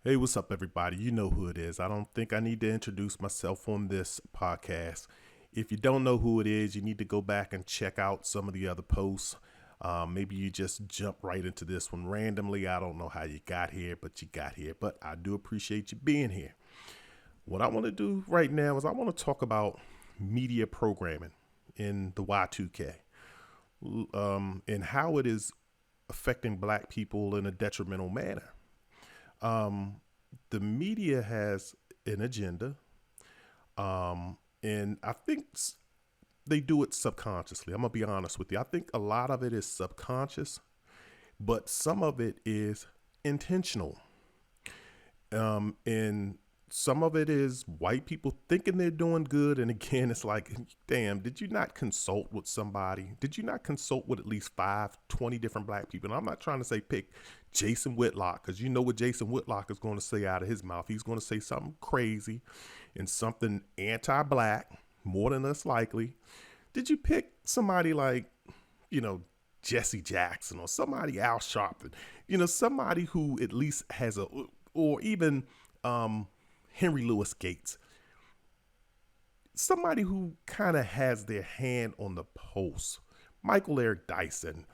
Hey, what's up, everybody? You know who it is. I don't think I need to introduce myself on this podcast. If you don't know who it is, you need to go back and check out some of the other posts. Maybe you just jump right into this one randomly. I don't know how you got here, but you got here. But I do appreciate you being here. What I want to do right now is I want to talk about media programming in the Y2K, and how it is affecting black people in a detrimental manner. Um, the media has an agenda, and I think they do it subconsciously. I'm gonna be honest with you. I think a lot of it is subconscious, but some of it is intentional. And some of it is white people thinking they're doing good. And again, it's like, damn, did you not consult with somebody? Did you not consult with at least 20 different black people? And I'm not trying to say pick Jason Whitlock, because you know what Jason Whitlock is going to say out of his mouth. He's going to say something crazy and something anti-black, more than less likely. Did you pick somebody like, you know, Jesse Jackson or somebody Al Sharpton, somebody who at least has or even Henry Louis Gates, somebody who kind of has their hand on the pulse. Michael Eric Dyson.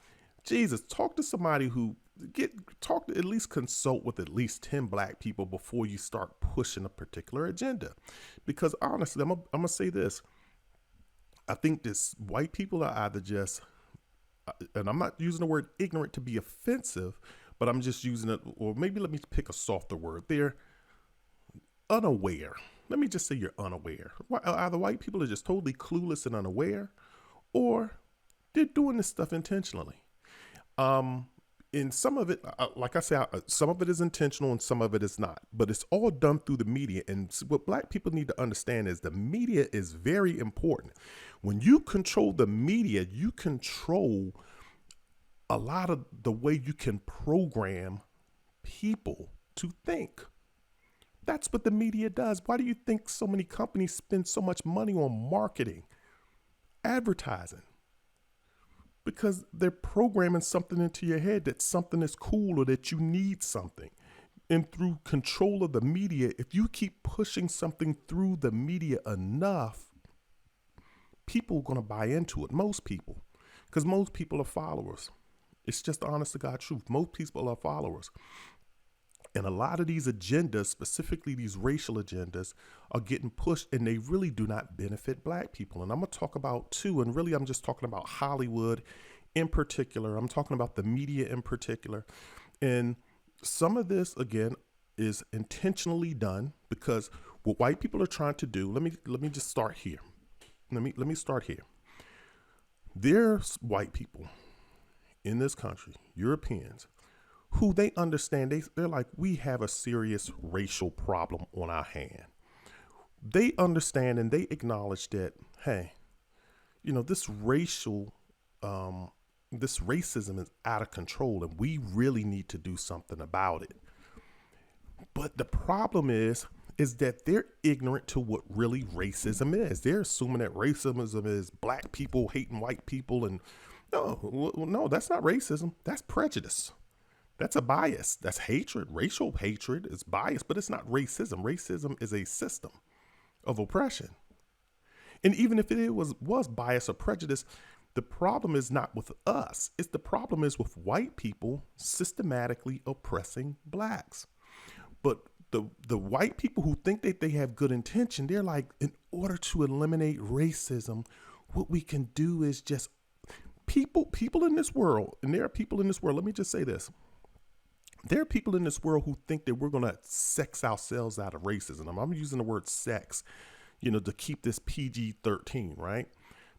Jesus, talk to somebody who talk to at least consult with at least 10 black people before you start pushing a particular agenda. Because honestly, I'm gonna say this. I think this white people are either just, and I'm not using the word ignorant to be offensive, but I'm just using it, or maybe let me pick a softer word. They're unaware. Let me just say you're unaware. Either white people are just totally clueless and unaware, or they're doing this stuff intentionally. And some of it, like I said, some of it is intentional and some of it is not. But it's all done through the media. And what black people need to understand is the media is very important. When you control the media, you control a lot of the way you can program people to think. That's what the media does. Why do you think so many companies spend so much money on marketing, advertising? Because they're programming something into your head that something is cool or that you need something. And through control of the media, if you keep pushing something through the media enough, people are going to buy into it. Most people. Because most people are followers. It's just the honest to God truth. Most people are followers. And a lot of these agendas, specifically these racial agendas, are getting pushed, and they really do not benefit black people. And I'm going to talk about two, and really I'm just talking about Hollywood in particular. I'm talking about the media in particular. And some of this, again, is intentionally done because what white people are trying to do, let me just start here. Let me start here. There's white people in this country, Europeans, who they understand, they're like, we have a serious racial problem on our hand. They understand and they acknowledge that, hey, this this racism is out of control and we really need to do something about it. But the problem is that they're ignorant to what really racism is. They're assuming that racism is black people hating white people, and no, that's not racism. That's prejudice. That's a bias. That's hatred. Racial hatred is bias, but it's not racism. Racism is a system of oppression. And even if it was bias or prejudice, the problem is not with us. The problem is with white people systematically oppressing blacks. But the white people who think that they have good intention, they're like, in order to eliminate racism, what we can do is just people in this world, and there are people in this world, let me just say this. There are people in this world who think that we're going to sex ourselves out of racism. I'm using the word sex, to keep this PG-13, right?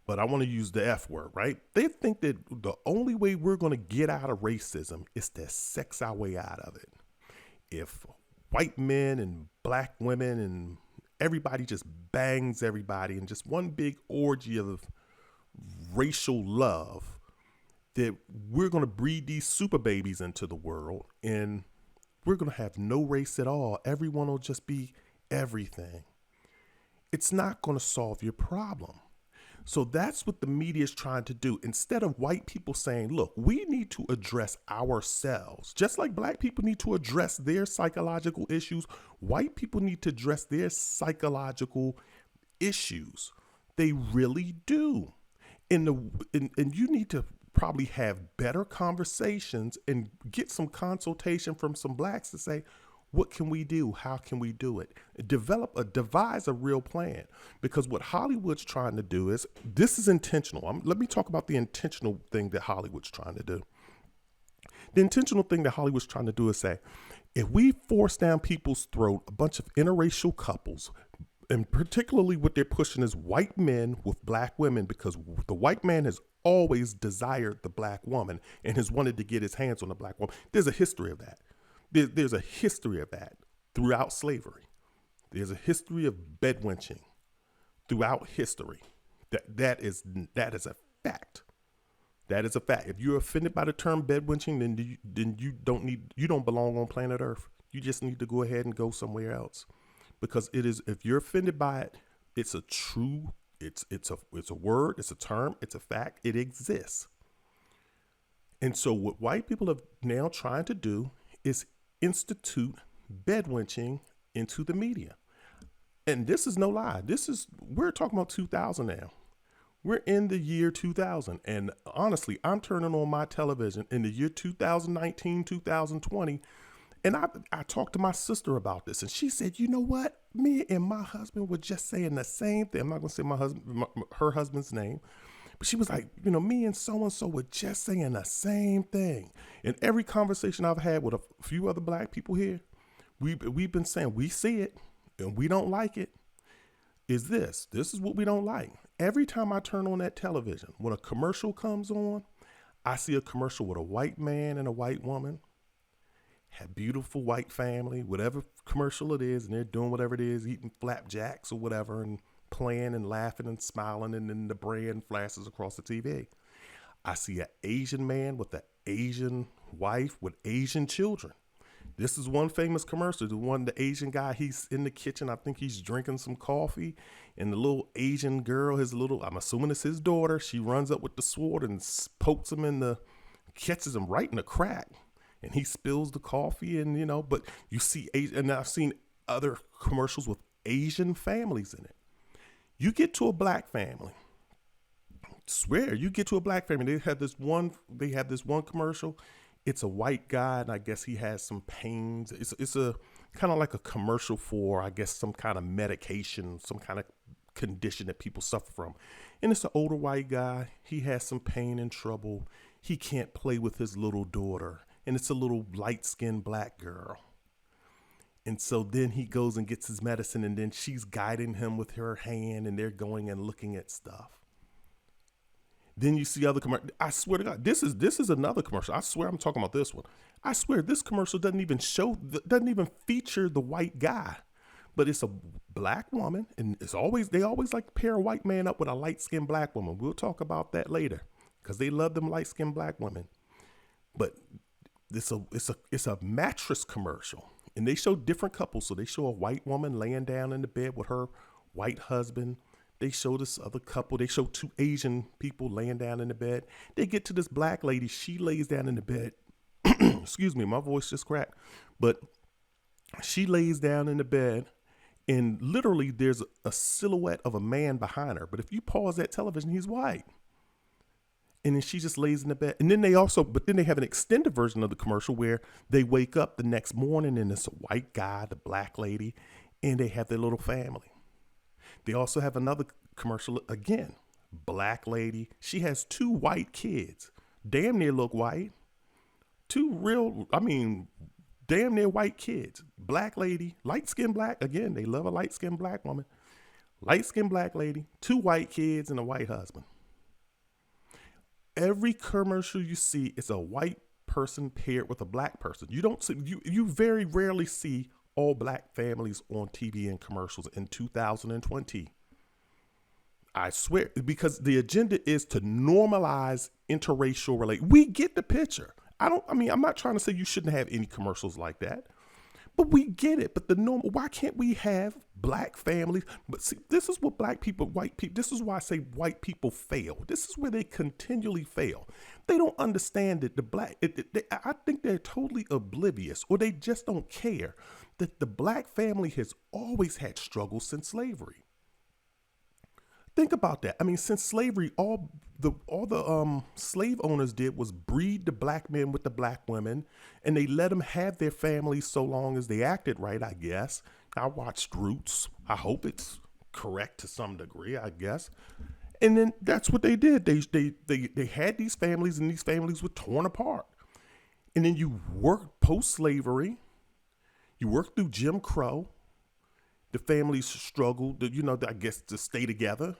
But I want to use the F word, right? They think that the only way we're going to get out of racism is to sex our way out of it. If white men and black women and everybody just bangs everybody in just one big orgy of racial love, that we're going to breed these super babies into the world and we're going to have no race at all. Everyone will just be everything. It's not going to solve your problem. So that's what the media is trying to do. Instead of white people saying, look, we need to address ourselves, just like black people need to address their psychological issues, white people need to address their psychological issues. They really do. And you need to probably have better conversations and get some consultation from some blacks to say, what can we do? How can we do it? Devise a real plan. Because what Hollywood's trying to do is, this is intentional. Let me talk about the intentional thing that Hollywood's trying to do. The intentional thing that Hollywood's trying to do is say, if we force down people's throat a bunch of interracial couples, and particularly what they're pushing is white men with black women, because the white man has always desired the black woman and has wanted to get his hands on the black woman. There's a history of that. There's a history of that throughout slavery. There's a history of bedwenching throughout history. That is a fact. That is a fact. If you're offended by the term bedwenching, then you don't belong on planet Earth. You just need to go ahead and go somewhere else, because it is. If you're offended by it, it's a word, it's a term, it's a fact. It exists. And so what white people are now trying to do is institute bedwenching into the media. And this is no lie. We're talking about 2000 now. We're in the year 2000. And honestly, I'm turning on my television in the year 2019, 2020. And I talked to my sister about this, and she said, you know what? Me and my husband were just saying the same thing. I'm not going to say her husband's name. But she was like, me and so-and-so were just saying the same thing. In every conversation I've had with a few other black people here, we've been saying, we see it and we don't like it. This is what we don't like. Every time I turn on that television, when a commercial comes on, I see a commercial with a white man and a white woman, a beautiful white family, whatever commercial it is, and they're doing whatever it is, eating flapjacks or whatever, and playing and laughing and smiling, and then the brand flashes across the TV. I see an Asian man with an Asian wife with Asian children. This is one famous commercial. The Asian guy, he's in the kitchen. I think he's drinking some coffee, and the little Asian girl, I'm assuming it's his daughter, she runs up with the sword and pokes him catches him right in the crack, and he spills the coffee, and but you see, and I've seen other commercials with Asian families in it. You get to a black family. You get to a black family. They have this one commercial. It's a white guy, and I guess he has some pains. It's a kind of like a commercial for, I guess, some kind of medication, some kind of condition that people suffer from. And it's an older white guy. He has some pain and trouble. He can't play with his little daughter. And it's a little light-skinned black girl. And so then he goes and gets his medicine, and then she's guiding him with her hand, and they're going and looking at stuff. Then you see other commercials. I swear to God, this is another commercial. I swear I'm talking about this one. I swear this commercial doesn't even feature the white guy, but it's a black woman, and they always like to pair a white man up with a light-skinned black woman. We'll talk about that later, because they love them light-skinned black women. But it's a mattress commercial. And they show different couples. So they show a white woman laying down in the bed with her white husband. They show this other couple. They show two Asian people laying down in the bed. They get to this black lady. She lays down in the bed. Excuse me, my voice just cracked. But she lays down in the bed, and literally there's a silhouette of a man behind her. But if you pause that television, he's white. And then she just lays in the bed. And then they have an extended version of the commercial where they wake up the next morning, and it's a white guy, the black lady, and they have their little family. They also have another commercial, again, black lady. She has two white kids, damn near look white. Damn near white kids. Black lady, light-skinned black. Again, they love a light-skinned black woman. Light-skinned black lady, two white kids, and a white husband. Every commercial you see is a white person paired with a black person. You very rarely see all black families on TV and commercials in 2020. I swear, because the agenda is to normalize interracial relations. We get the picture. I'm not trying to say you shouldn't have any commercials like that, But we get it. But the normal, why can't we have black families? But see, this is what white people, this is why I say white people fail. This is where they continually fail. They don't understand that I think they're totally oblivious, or they just don't care that the black family has always had struggles since slavery. Think about that. I mean, since slavery, all the slave owners did was breed the black men with the black women, and they let them have their families so long as they acted right, I guess. I watched Roots. I hope it's correct to some degree, I guess. And then that's what they did. They had these families, and these families were torn apart. And then you work post-slavery, you work through Jim Crow. The families struggled, I guess, to stay together.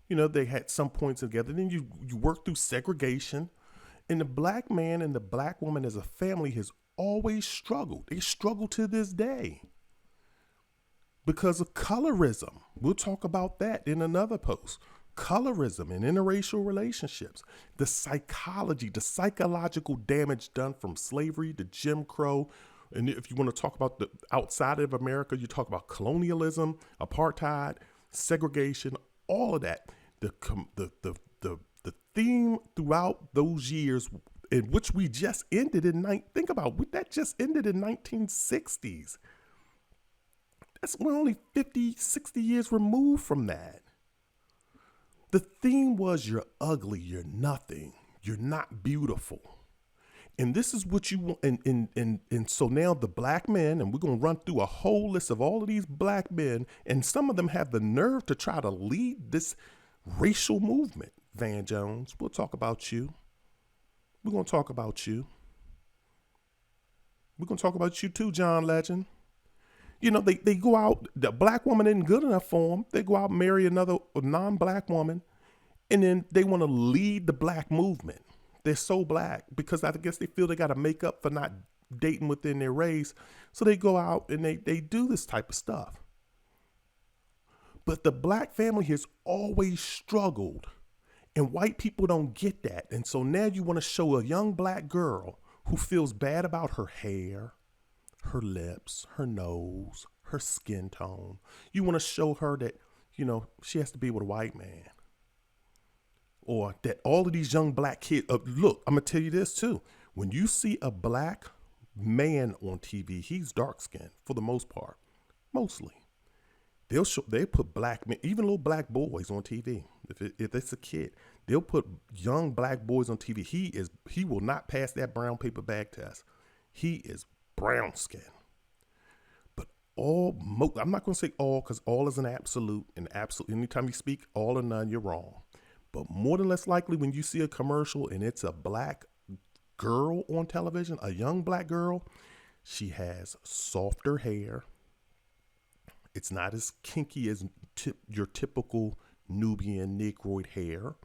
They had some points together. Then you work through segregation. And the black man and the black woman as a family has always struggled. They struggle to this day because of colorism. We'll talk about that in another post. Colorism and interracial relationships. The psychology, the psychological damage done from slavery to Jim Crow. And if you want to talk about the outside of America, you talk about colonialism, apartheid, segregation, all of that. The theme throughout those years, in which we just ended that just ended in 1960s. We're only 50, 60 years removed from that. The theme was, you're ugly, you're nothing, you're not beautiful. And this is what you want. And so now the black men, and we're going to run through a whole list of all of these black men, and some of them have the nerve to try to lead this racial movement. Van Jones, we'll talk about you. We're going to talk about you. We're going to talk about you too, John Legend. They go out, the black woman isn't good enough for them. They go out and marry another non-black woman, and then they want to lead the black movement. They're so black because I guess they feel they got to make up for not dating within their race. So they go out and they do this type of stuff. But the black family has always struggled, and white people don't get that. And so now you want to show a young black girl who feels bad about her hair, her lips, her nose, her skin tone. You want to show her that, she has to be with a white man. Or that all of these young black kids, look, I'm going to tell you this too. When you see a black man on TV, he's dark skinned for the most part, mostly. They put black men, even little black boys on TV. If it's a kid, they'll put young black boys on TV. He will not pass that brown paper bag test. He is brown skin. But I'm not going to say all, because all is an absolute, and anytime you speak all or none, you're wrong. But more than less likely, when you see a commercial and it's a black girl on television, a young black girl, she has softer hair. It's not as kinky as your typical Nubian Negroid hair.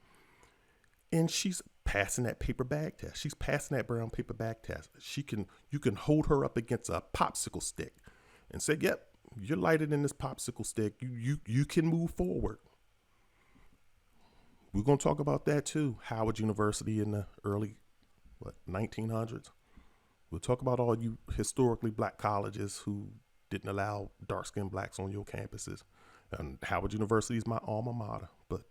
And she's passing that paper bag test. She's passing that brown paper bag test. You can hold her up against a popsicle stick and say, yep, you're lighter than this popsicle stick. You can move forward. We're going to talk about that too. Howard University in the early 1900s. We'll talk about all you historically black colleges who didn't allow dark-skinned blacks on your campuses. And Howard University is my alma mater, but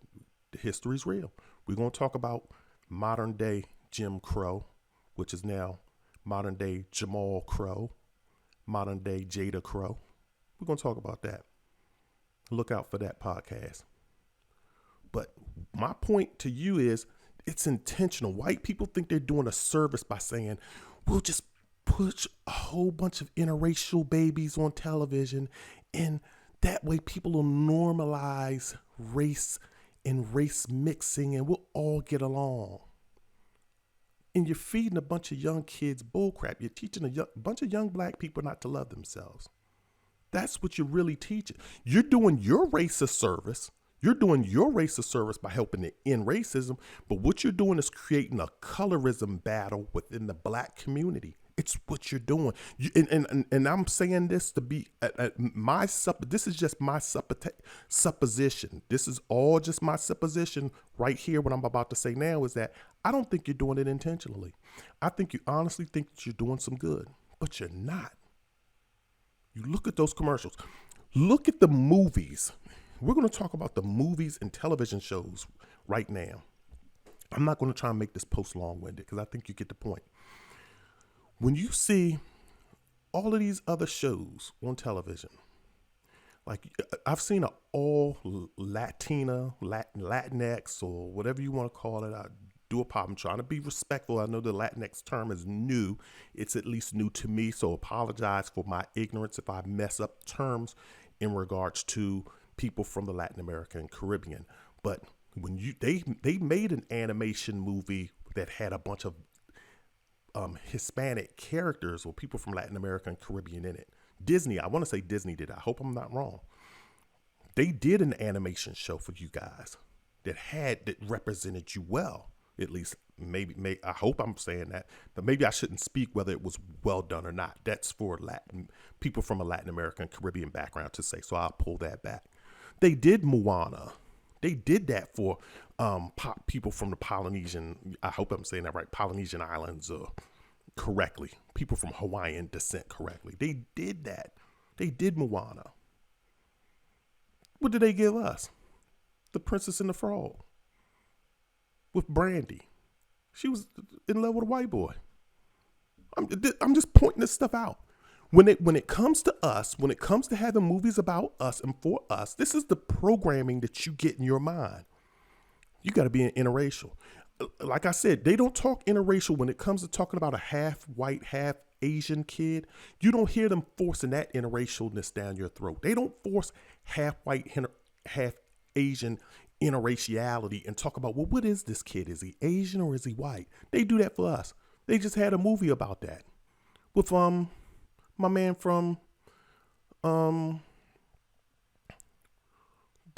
the history's real. We're going to talk about modern day Jim Crow, which is now modern day Jamal Crow, modern day Jada Crow. We're going to talk about that. Look out for that podcast. But my point to you is, it's intentional. White people think they're doing a service by saying, we'll just put a whole bunch of interracial babies on television, and that way people will normalize race and race mixing, and we'll all get along. And you're feeding a bunch of young kids bullcrap. You're teaching a bunch of young black people not to love themselves. That's what you're really teaching. You're doing your race a service. You're doing your race a service by helping to end racism, but what you're doing is creating a colorism battle within the black community. It's what you're doing. And I'm saying this to be this is just my supposition. This is all just my supposition right here. What I'm about to say now is that I don't think you're doing it intentionally. I think you honestly think that you're doing some good, but you're not. You look at those commercials. Look at the movies. We're going to talk about the movies and television shows right now. I'm not going to try and make this post long-winded because I think you get the point. When you see all of these other shows on television, like I've seen an all Latina, Latinx, or whatever you want to call it. I do apologize. I'm trying to be respectful. I know the Latinx term is new. It's at least new to me, so apologize for my ignorance if I mess up terms in regards to people from the Latin America and Caribbean. But when they made an animation movie that had a bunch of Hispanic characters or people from Latin America and Caribbean in it. Disney, I want to say Disney did. I hope I'm not wrong. They did an animation show for you guys that represented you well. At least maybe I hope I'm saying that, but maybe I shouldn't speak whether it was well done or not. That's for people from a Latin American Caribbean background to say, so I'll pull that back. They did Moana. They did that for people from the Polynesian, I hope I'm saying that right, Polynesian Islands correctly. People from Hawaiian descent correctly. They did that. They did Moana. What did they give us? The Princess and the Frog. With Brandy. She was in love with a white boy. I'm just pointing this stuff out. When it comes to us, when it comes to having movies about us and for us, this is the programming that you get in your mind. You got to be interracial. Like I said, they don't talk interracial when it comes to talking about a half white, half Asian kid. You don't hear them forcing that interracialness down your throat. They don't force half white, half Asian interraciality and talk about, well, what is this kid? Is he Asian or is he white? They do that for us. They just had a movie about that with my man from The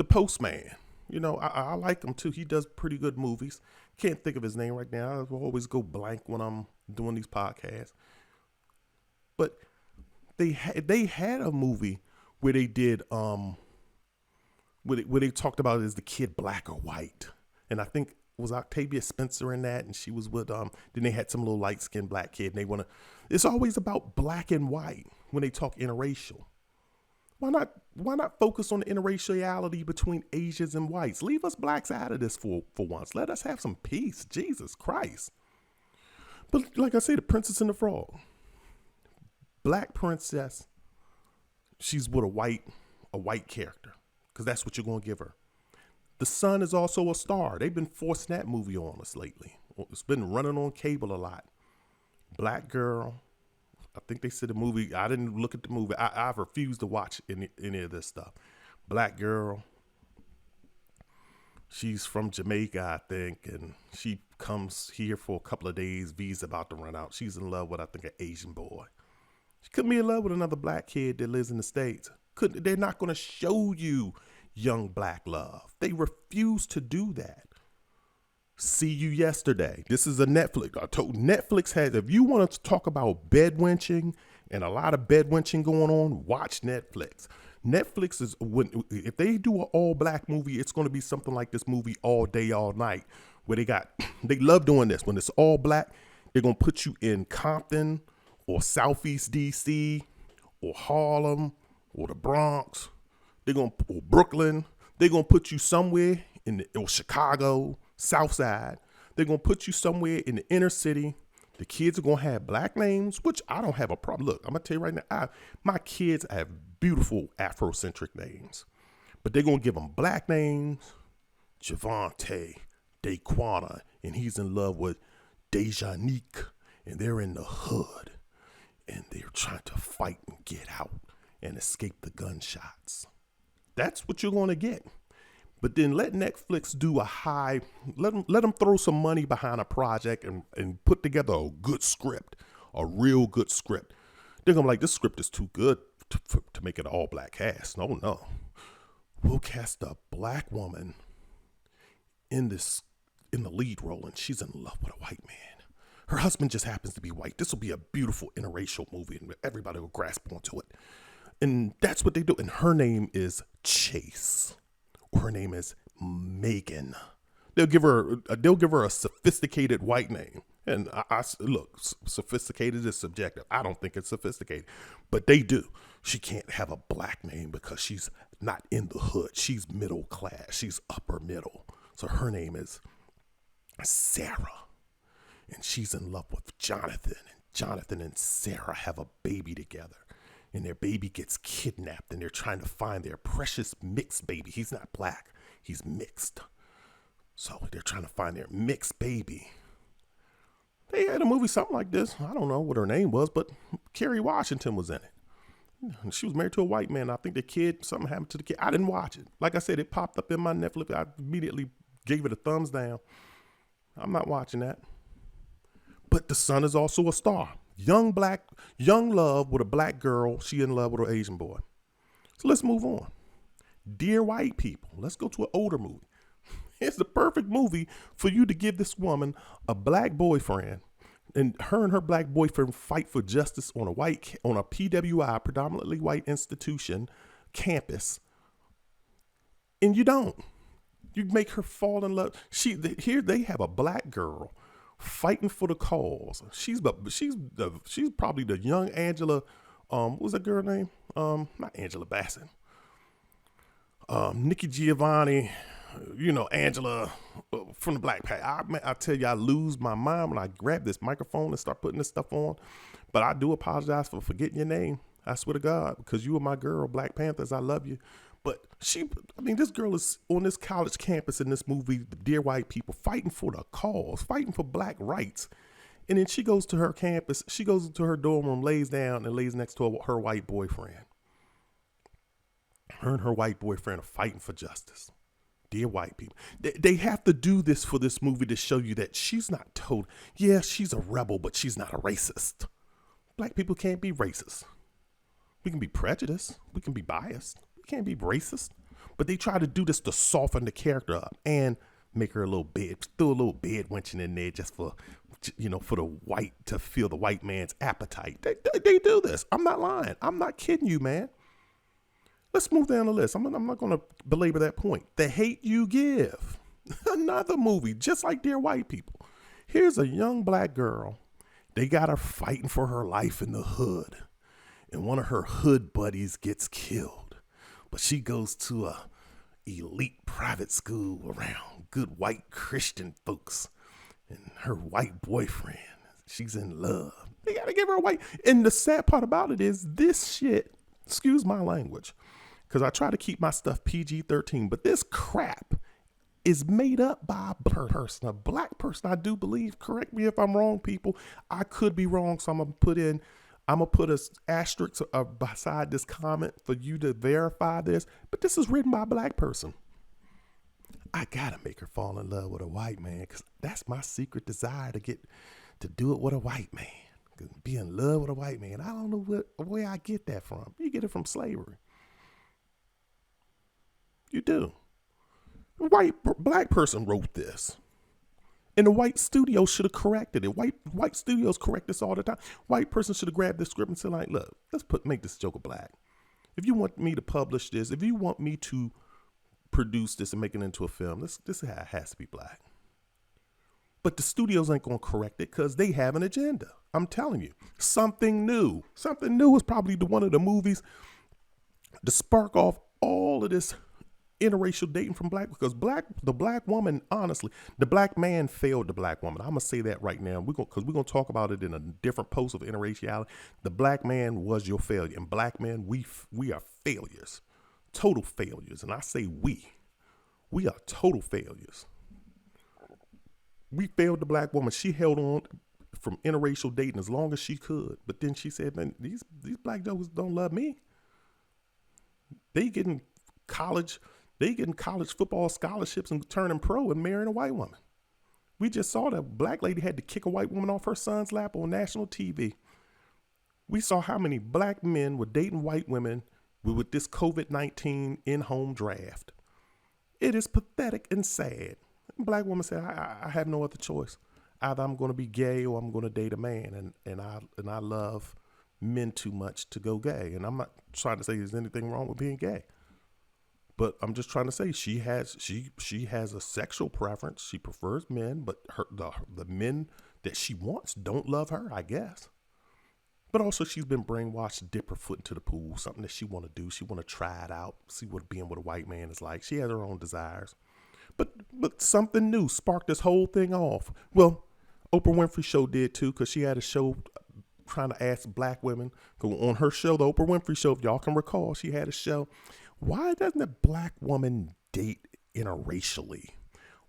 Postman. You know, I like him too. He does pretty good movies. Can't think of his name right now. I always go blank when I'm doing these podcasts. But they had a movie where they did where they talked about is the kid black or white, and I think it was Octavia Spencer in that, and she was with then they had some little light skinned black kid, and it's always about black and white when they talk interracial. Why not focus on the interraciality between Asians and whites? Leave us blacks out of this for once. Let us have some peace. Jesus Christ. But like I say, the Princess and the Frog. Black princess, she's with a white character, because that's what you're going to give her. The Sun is also a star. They've been forcing that movie on us lately. It's been running on cable a lot. Black girl. I think they said the movie. I didn't look at the movie. I've refused to watch any of this stuff. Black girl. She's from Jamaica, I think, and she comes here for a couple of days. Visa about to run out. She's in love with, I think, an Asian boy. She couldn't be in love with another black kid that lives in the States. They're not going to show you young black love. They refuse to do that. See You Yesterday. This is a Netflix. I told Netflix has, if you want to talk about bedwenching and a lot of bedwenching going on, watch Netflix. Netflix is, if they do an all black movie, it's going to be something like this movie All Day, All Night, where they love doing this. When it's all black, they're going to put you in Compton or Southeast DC or Harlem or the Bronx. Or Brooklyn. They're going to put you somewhere or Chicago, South Side. They're going to put you somewhere in the inner city. The kids are going to have black names, which I don't have a problem. Look, I'm going to tell you right now, my kids have beautiful Afrocentric names, but they're going to give them black names. Javante, Daquana, and he's in love with Dejanique, and they're in the hood, and they're trying to fight and get out and escape the gunshots. That's what you're going to get. But then let Netflix do let them throw some money behind a project and put together a good script, a real good script. They're going to be like, this script is too good to make it an all black cast. No. We'll cast a black woman in the lead role, and she's in love with a white man. Her husband just happens to be white. This will be a beautiful interracial movie, and everybody will grasp onto it. And that's what they do. And her name is Chase. Or her name is Megan. They'll give her a sophisticated white name. And I look, sophisticated is subjective. I don't think it's sophisticated, but they do. She can't have a black name because she's not in the hood. She's middle class. She's upper middle. So her name is Sarah. And she's in love with Jonathan. And Jonathan and Sarah have a baby together. And their baby gets kidnapped. And they're trying to find their precious mixed baby. He's not black. He's mixed. So they're trying to find their mixed baby. They had a movie something like this. I don't know what her name was, but Kerry Washington was in it. She was married to a white man. I think something happened to the kid. I didn't watch it. Like I said, it popped up in my Netflix. I immediately gave it a thumbs down. I'm not watching that. But the son is also a star. Young love with a black girl. She in love with an Asian boy. So let's move on. Dear White People. Let's go to an older movie. It's the perfect movie for you to give this woman a black boyfriend, and her black boyfriend fight for justice on a PWI, predominantly white institution, campus. And you don't. You make her fall in love. Here they have a black girl fighting for the cause. She's probably the young Angela. What was that girl name? Not Angela Bassett. Nikki Giovanni. Angela from the Black Pack. I tell you, I lose my mind when I grab this microphone and start putting this stuff on. But I do apologize for forgetting your name. I swear to God, because you are my girl, Black Panthers. I love you. But this girl is on this college campus in this movie, Dear White People, fighting for the cause, fighting for black rights. And then she goes to her campus. She goes to her dorm room, lays down, and lays next to her white boyfriend. Her and her white boyfriend are fighting for justice. Dear White People. They have to do this for this movie to show you that she's not told. Yeah, she's a rebel, but she's not a racist. Black people can't be racist. We can be prejudiced. We can be biased. We can't be racist. But they try to do this to soften the character up and make her a little bed, throw a little bed wenching in there just for the white, to feel the white man's appetite. They do this. I'm not lying. I'm not kidding you, man. Let's move down the list. I'm not going to belabor that point. The Hate U Give. Another movie, just like Dear White People. Here's a young black girl. They got her fighting for her life in the hood. And one of her hood buddies gets killed. But she goes to a elite private school around good white Christian folks. And her white boyfriend, she's in love. They got to give her a white. And the sad part about it is this shit, excuse my language, because I try to keep my stuff PG-13, but this crap is made up by a black person. I do believe, correct me if I'm wrong, people. I could be wrong, so I'm going to put an asterisk beside this comment for you to verify this, but this is written by a black person. I got to make her fall in love with a white man, because that's my secret desire, to do it with a white man. Be in love with a white man. I don't know where I get that from. You get it from slavery. You do. Black person wrote this. And the white studio should have corrected it. White studios correct this all the time. White person should have grabbed this script and said, like, look, let's make this Joker black. If you want me to publish this, if you want me to produce this and make it into a film, this has to be black. But the studios ain't going to correct it because they have an agenda. I'm telling you, something new. Something new is probably one of the movies to spark off all of this interracial dating from black, because the black woman, honestly, the black man failed the black woman. I'm gonna say that right now. We're gonna talk about it in a different post of interraciality. The black man was your failure, and black men, we are failures, total failures. And I say we are total failures. We failed the black woman. She held on from interracial dating as long as she could, but then she said, man, these black jokers don't love me. They getting college football scholarships and turning pro and marrying a white woman. We just saw that a black lady had to kick a white woman off her son's lap on national TV. We saw how many black men were dating white women with this COVID-19 in-home draft. It is pathetic and sad. A black woman said, I have no other choice. Either I'm going to be gay or I'm going to date a man. And I love men too much to go gay. And I'm not trying to say there's anything wrong with being gay. But I'm just trying to say she has a sexual preference. She prefers men, but the men that she wants don't love her, I guess. But also she's been brainwashed to dip her foot into the pool, something that she want to do. She want to try it out, see what being with a white man is like. She has her own desires. But something new sparked this whole thing off. Well, Oprah Winfrey Show did too, because she had a show trying to ask black women. On her show, the Oprah Winfrey Show, if y'all can recall, she had a show. Why doesn't a black woman date interracially?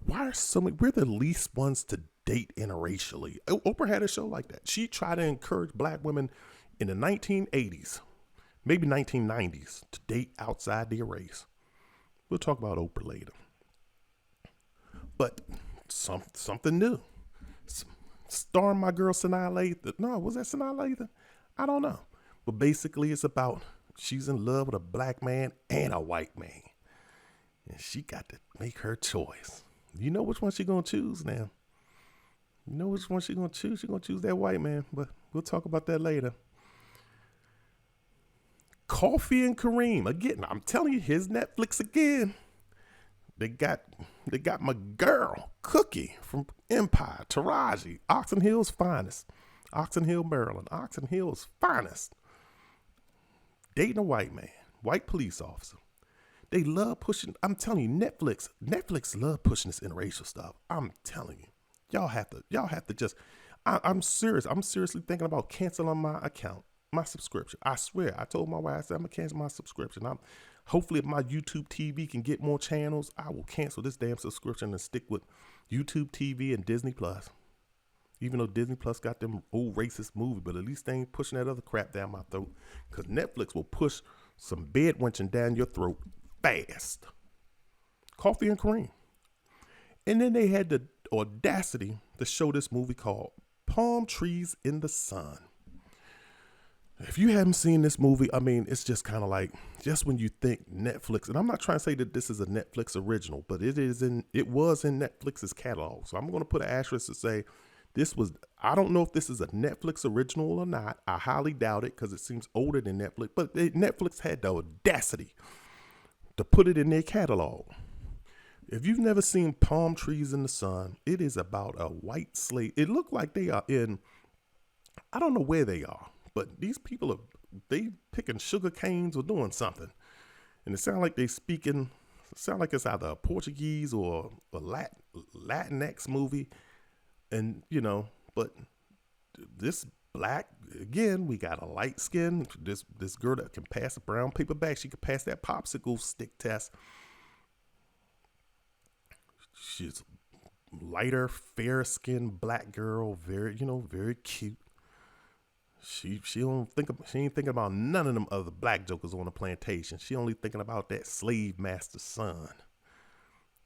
Why are so many? We're the least ones to date interracially. Oprah had a show like that. She tried to encourage black women in the 1980s, maybe 1990s, to date outside their race. We'll talk about Oprah later. But something new. Starring my girl Sanaa Lathan. No, was that Sanaa Lathan? I don't know. But basically it's about she's in love with a black man and a white man. And she got to make her choice. You know which one she gonna choose now. You know which one she gonna choose. She gonna choose that white man. But we'll talk about that later. Coffee and Kareem. Again, I'm telling you, his Netflix again. They got my girl, Cookie from Empire, Taraji, Oxon Hill's finest. Oxon Hill, Maryland. Oxon Hill's finest. Dating a white man, white police officer. They love pushing, I'm telling you, Netflix love pushing this interracial stuff. I'm telling you. Y'all have to just, I'm serious. I'm seriously thinking about canceling my account, my subscription. I swear, I told my wife, I said, I'm going to cancel my subscription. Hopefully, if my YouTube TV can get more channels, I will cancel this damn subscription and stick with YouTube TV and Disney Plus. Even though Disney Plus got them old racist movies, but at least they ain't pushing that other crap down my throat. Because Netflix will push some bed wenching down your throat fast. Coffee and Kareem. And then they had the audacity to show this movie called Palm Trees in the Sun. If you haven't seen this movie, I mean, it's just kind of like, just when you think Netflix, and I'm not trying to say that this is a Netflix original, but it was in Netflix's catalog. So I'm going to put an asterisk to say I don't know if this is a Netflix original or not. I highly doubt it because it seems older than Netflix, but Netflix had the audacity to put it in their catalog. If you've never seen Palm Trees in the Sun, it is about a white slave. It looked like they are I don't know where they are. But these people they picking sugar canes or doing something. And it sounds like like it's either a Portuguese or a Latinx movie. And, but this black, again, we got a light skin. This girl that can pass a brown paper bag. She could pass that popsicle stick test. She's lighter, fair skinned black girl. Very, very cute. She ain't thinking about none of them other black jokers on the plantation. She only thinking about that slave master's son,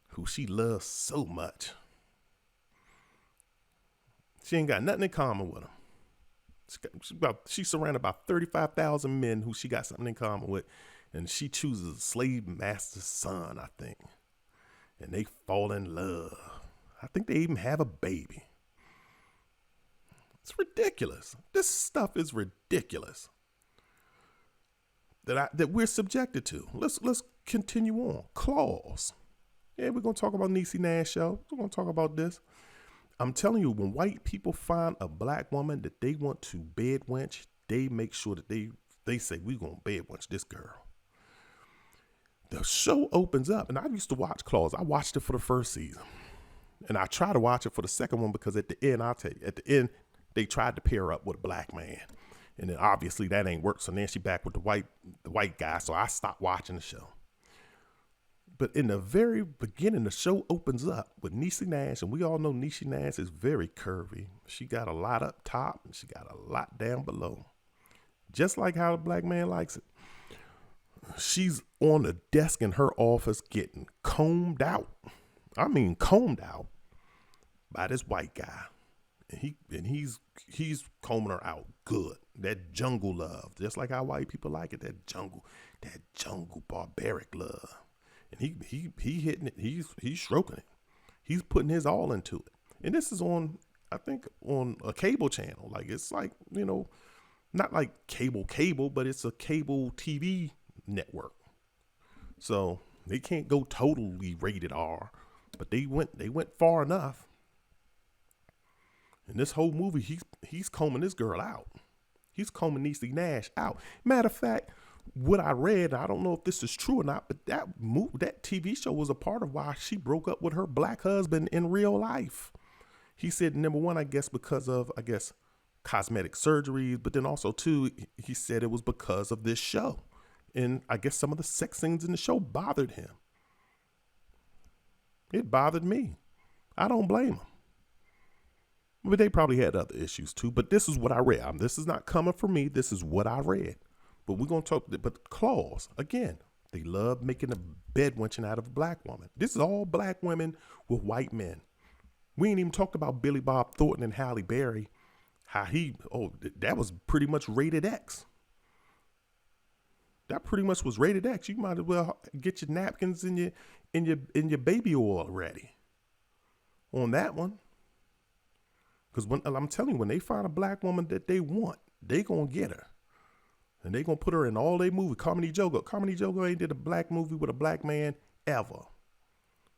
who she loves so much. She ain't got nothing in common with him. She's surrounded by 35,000 men who she got something in common with, and she chooses a slave master's son, I think. And they fall in love. I think they even have a baby. It's ridiculous. This stuff is ridiculous that we're subjected to. Let's continue on. Claws. Yeah, we're gonna talk about Niecy Nash show. We're gonna talk about this. I'm telling you, when white people find a black woman that they want to bed wench, they make sure that they say we're gonna bed wench this girl. The show opens up, and I used to watch Claws. I watched it for the first season, and I try to watch it for the second one because at the end, I'll tell you, at the end. They tried to pair up with a black man, and then obviously that ain't worked. So then she back with the white guy. So I stopped watching the show. But in the very beginning, the show opens up with Niecy Nash, and we all know Niecy Nash is very curvy. She got a lot up top, and she got a lot down below, just like how the black man likes it. She's on the desk in her office getting combed out. I mean, combed out by this white guy. And he's combing her out good. That jungle love, just like how white people like it. That jungle barbaric love. And he hitting it. He's stroking it. He's putting his all into it. And this is on, I think, on a cable channel. Like it's like not like cable, but it's a cable TV network. So they can't go totally rated R, but they went far enough. In this whole movie, he's combing this girl out. He's combing Niecy Nash out. Matter of fact, what I read, I don't know if this is true or not, but that TV show was a part of why she broke up with her black husband in real life. He said, number one, I guess because of, cosmetic surgeries, but then also too, he said it was because of this show. And I guess some of the sex scenes in the show bothered him. It bothered me. I don't blame him. But they probably had other issues too. But this is what I read. This is not coming from me. This is what I read. But we're going to talk, but claws, again, they love making a bedwenching out of a black woman. This is all black women with white men. We ain't even talked about Billy Bob Thornton and Halle Berry. That was pretty much rated X. That pretty much was rated X. You might as well get your napkins and your baby oil ready on that one. Because I'm telling you, when they find a black woman that they want, they gonna get her. And they gonna put her in all their movies. Carmine Jogo. Carmine Jogo ain't did a black movie with a black man ever.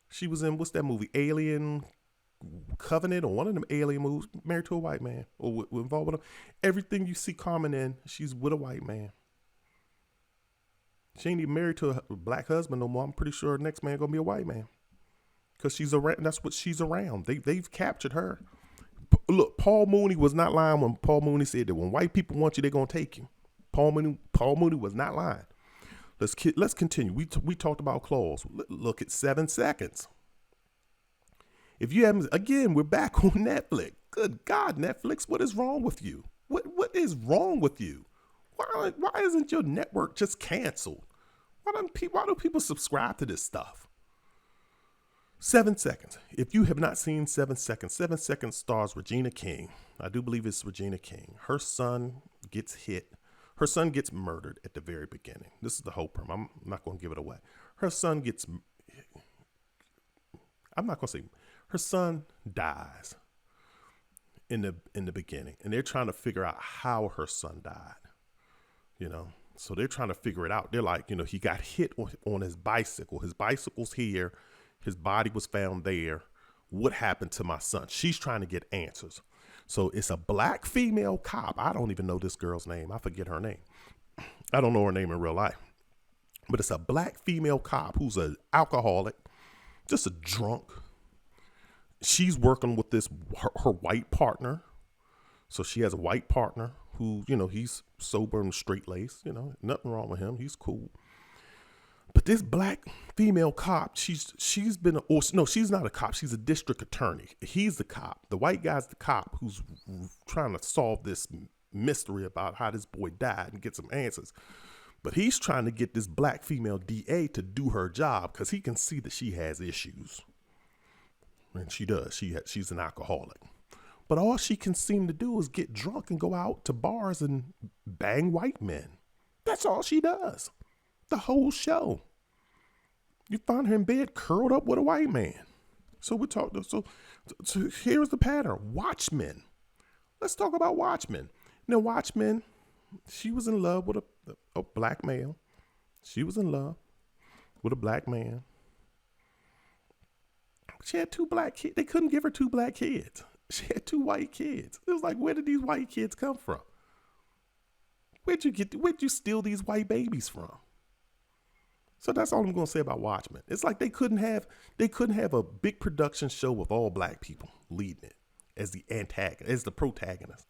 She was in, what's that movie? Alien Covenant, or one of them alien movies, married to a white man, or involved with him. Everything you see Carmen in, she's with a white man. She ain't even married to a black husband no more. I'm pretty sure her next man gonna be a white man. Because she's around, that's what she's around. They've captured her. Look, Paul Mooney was not lying when Paul Mooney said that when white people want you, they're gonna take you. Paul Mooney was not lying. Let's continue. We talked about claws. Look at 7 seconds. If you haven't, again, we're back on Netflix. Good God, Netflix, what is wrong with you? What is wrong with you? Why isn't your network just canceled? Why do people subscribe to this stuff? 7 seconds. If you have not seen 7 seconds, 7 seconds stars Regina King. I do believe it's Regina King. Her son gets hit. Her son gets murdered at the very beginning. This is the whole premise. I'm not going to give it away. Her son dies in the beginning, and they're trying to figure out how her son died. So they're trying to figure it out. They're like, he got hit on his bicycle. His bicycle's here. His body was found there. What happened to my son? She's trying to get answers. So it's a black female cop. I don't even know this girl's name. I forget her name. I don't know her name in real life. But it's a black female cop who's an alcoholic, just a drunk. She's working with her white partner. So she has a white partner who, he's sober and straight-laced. Nothing wrong with him. He's cool. But this black female cop, she's not a cop. She's a district attorney. He's the cop. The white guy's the cop who's trying to solve this mystery about how this boy died and get some answers. But he's trying to get this black female DA to do her job because he can see that she has issues. And she does. She's an alcoholic. But all she can seem to do is get drunk and go out to bars and bang white men. That's all she does. The whole show. You find her in bed curled up with a white man. So we talked. So here's the pattern. Watchmen. Let's talk about Watchmen. Now, Watchmen, she was in love with a black male. She was in love with a black man. She had 2 black kids. They couldn't give her 2 black kids. She had 2 white kids. It was like, where did these white kids come from? Where'd you steal these white babies from? So that's all I'm going to say about Watchmen. It's like they couldn't have a big production show with all black people leading it as the antagonist, as the protagonist.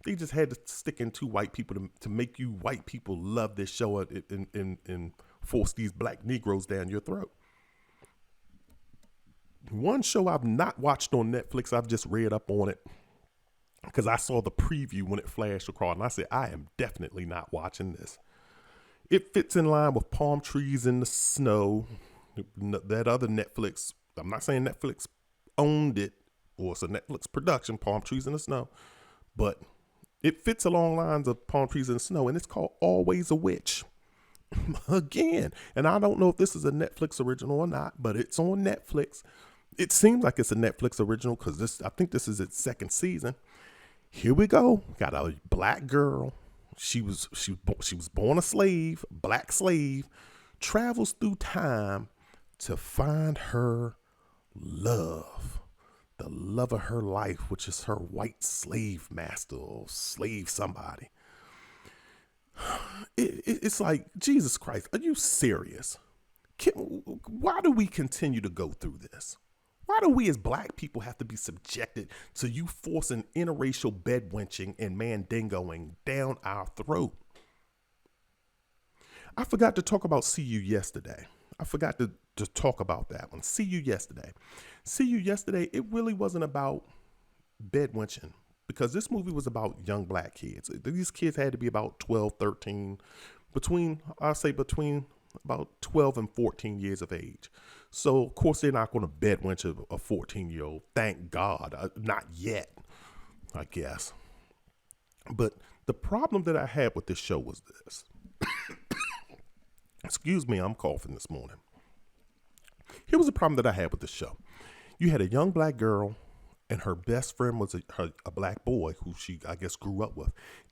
They just had to stick in 2 white people to make you white people love this show and force these black Negroes down your throat. One show I've not watched on Netflix, I've just read up on it because I saw the preview when it flashed across, and I said, I am definitely not watching this. It fits in line with Palm Trees in the Snow. That other Netflix, I'm not saying Netflix owned it or it's a Netflix production, Palm Trees in the Snow, but it fits along lines of Palm Trees in the Snow, and it's called Always a Witch. Again, and I don't know if this is a Netflix original or not, but it's on Netflix. It seems like it's a Netflix original because I think this is its 2nd season. Here we go. Got a black girl. She was born a slave, black slave, travels through time to find her love, the love of her life, which is her white slave master or slave somebody. It's like, Jesus Christ, are you serious? Why do we continue to go through this? Why do we as black people have to be subjected to you forcing interracial bedwenching and mandingoing down our throat? I forgot to talk about See You Yesterday. I forgot to talk about that one. See You Yesterday. See You Yesterday, it really wasn't about bedwenching, because this movie was about young black kids. These kids had to be about 12, 13, between about 12 and 14 years of age. So, of course, they're not going to bedwench a 14-year-old. Thank God. Not yet, I guess. But the problem that I had with this show was this. Excuse me, I'm coughing this morning. Here was the problem that I had with the show. You had a young black girl, and her best friend was a black boy who she, I guess, grew up with.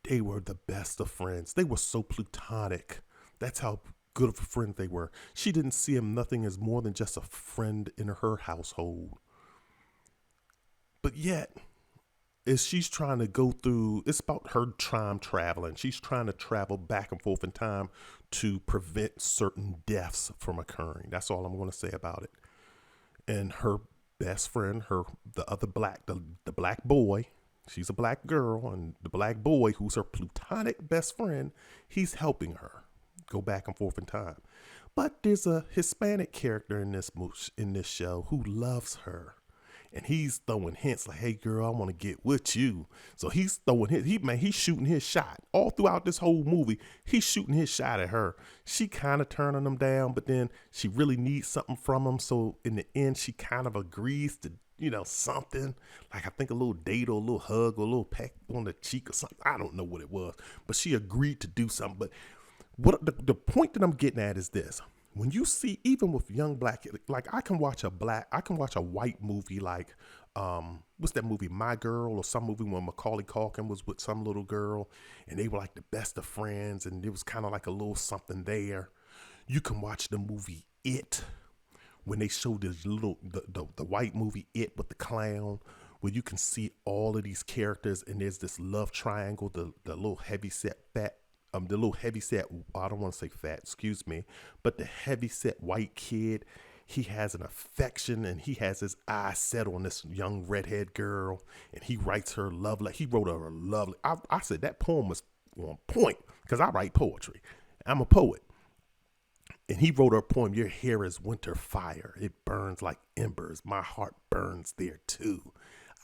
They were the best of friends. They were so platonic. That's how good of a friend they were. She didn't see him nothing as more than just a friend in her household. But yet, as she's trying to go through, it's about her time traveling. She's trying to travel back and forth in time to prevent certain deaths from occurring. That's all I'm going to say about it. And her best friend, the black boy, she's a black girl, and the black boy, who's her platonic best friend, he's helping her go back and forth in time. But there's a Hispanic character in this show who loves her. And he's throwing hints like, hey, girl, I want to get with you. So he's throwing he's shooting his shot. All throughout this whole movie, he's shooting his shot at her. She kind of turning him down, but then she really needs something from him. So in the end, she kind of agrees to, something. Like I think a little date or a little hug or a little peck on the cheek or something. I don't know what it was. But she agreed to do something. But what the point that I'm getting at is this. When you see, even with young black, like I can watch a white movie like, what's that movie, My Girl, or some movie when Macaulay Culkin was with some little girl and they were like the best of friends and it was kind of like a little something there. You can watch the movie It, when they show this the white movie It with the clown, where you can see all of these characters and there's this love triangle, the little heavyset I don't want to say fat, excuse me, but the heavyset white kid, he has an affection and he has his eyes set on this young redhead girl, and he writes her love letter. He wrote her a love letter. I said that poem was on point because I write poetry. I'm a poet. And he wrote her a poem, your hair is winter fire. It burns like embers. My heart burns there too.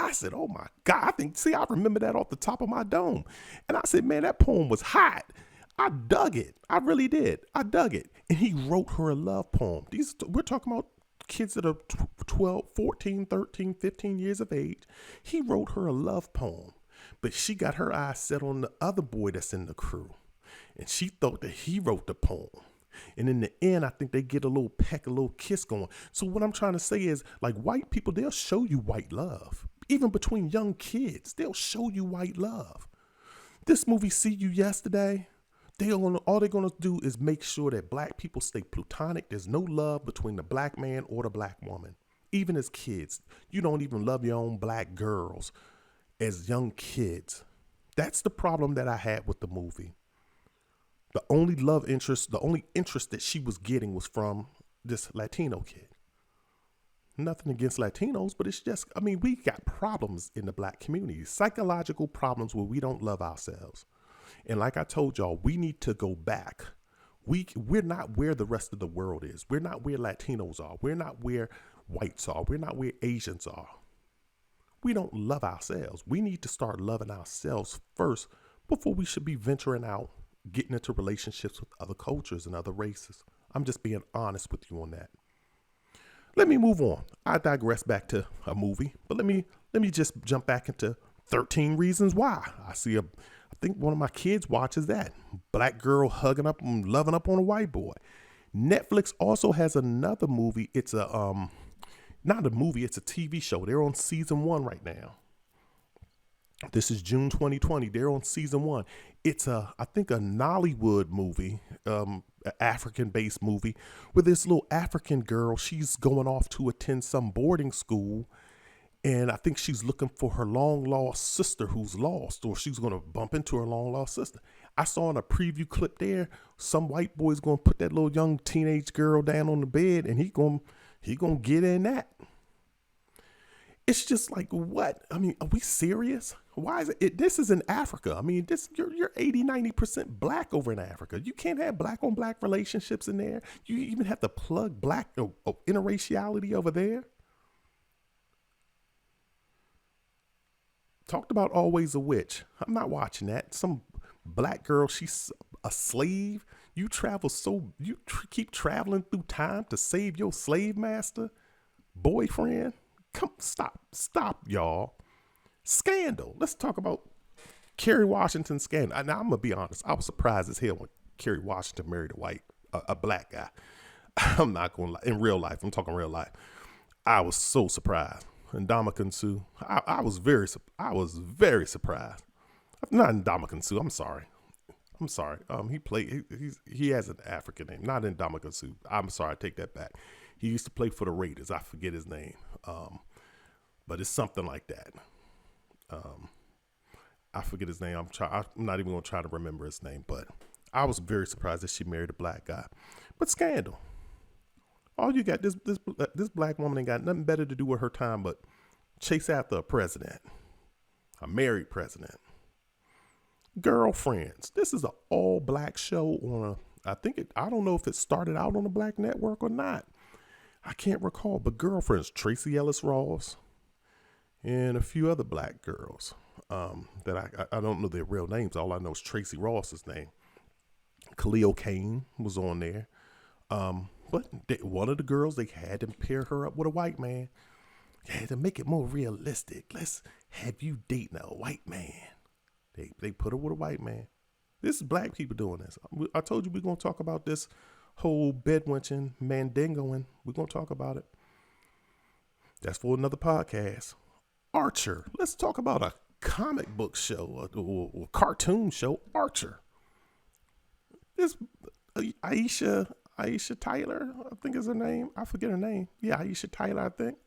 I said, oh my God, I remember that off the top of my dome. And I said, man, that poem was hot. I dug it. I really did. I dug it. And he wrote her a love poem. We're talking about kids that are 12, 14, 13, 15 years of age. He wrote her a love poem, but she got her eyes set on the other boy that's in the crew. And she thought that he wrote the poem. And in the end, I think they get a little peck, a little kiss going. So what I'm trying to say is, like, white people, they'll show you white love. Even between young kids, they'll show you white love. This movie, See You Yesterday, all they're going to do is make sure that black people stay platonic. There's no love between the black man or the black woman. Even as kids, you don't even love your own black girls as young kids. That's the problem that I had with the movie. The only interest that she was getting was from this Latino kid. Nothing against Latinos, but it's just, we got problems in the black community, psychological problems where we don't love ourselves. And like I told y'all, we need to go back. We're not where the rest of the world is. We're not where Latinos are. We're not where whites are. We're not where Asians are. We don't love ourselves. We need to start loving ourselves first before we should be venturing out, getting into relationships with other cultures and other races. I'm just being honest with you on that. Let me move on. I digress back to a movie, but let me just jump back into 13 Reasons Why. I think one of my kids watches that. Black girl hugging up and loving up on a white boy. Netflix also has another movie. It's not a movie, it's a TV show. They're on season 1 right now. This is June 2020. They're on season 1. It's I think a Nollywood movie, an African-based movie, where this little African girl, she's going off to attend some boarding school, and I think she's looking for her long-lost sister who's lost, or she's going to bump into her long-lost sister. I saw in a preview clip there, some white boy's gonna put that little young teenage girl down on the bed, and he gonna get in that. It's just like, what? I mean, are we serious? Why is it? This is in Africa. I mean, you're 80, 90% black over in Africa. You can't have black on black relationships in there. You even have to plug black interraciality over there. Talked about Always a Witch. I'm not watching that. Some black girl, she's a slave. You keep traveling through time to save your slave master, boyfriend. Stop, y'all. Scandal. Let's talk about Kerry Washington's scandal. Now, I'm gonna be honest. I was surprised as hell when Kerry Washington married a black guy. I'm not gonna lie. In real life, I'm talking real life. I was so surprised. And Ndamukong Suh, I was very surprised. Not Ndamukong Suh. I'm sorry. He has an African name, not Ndamukong Suh. I'm sorry. I take that back. He used to play for the Raiders. I forget his name. But it's something like that. I forget his name. I'm not even going to try to remember his name. But I was very surprised that she married a black guy. But scandal. All you got, this black woman ain't got nothing better to do with her time but chase after a president, a married president. Girlfriends. This is an all black show on I don't know if it started out on a black network or not. I can't recall, but Girlfriends, Tracy Ellis Ross, and a few other black girls that I don't know their real names. All I know is Tracy Ross's name. Khalil Kane was on there. But one of the girls, they had to pair her up with a white man. They had to make it more realistic. Let's have you dating a white man. They put her with a white man. This is black people doing this. I told you we're going to talk about this whole bedwenching, mandingoing. We're going to talk about it. That's for another podcast. Archer. Let's talk about a comic book show or cartoon show, Archer. This Aisha Tyler, I think is her name. I forget her name. Yeah, Aisha Tyler, I think.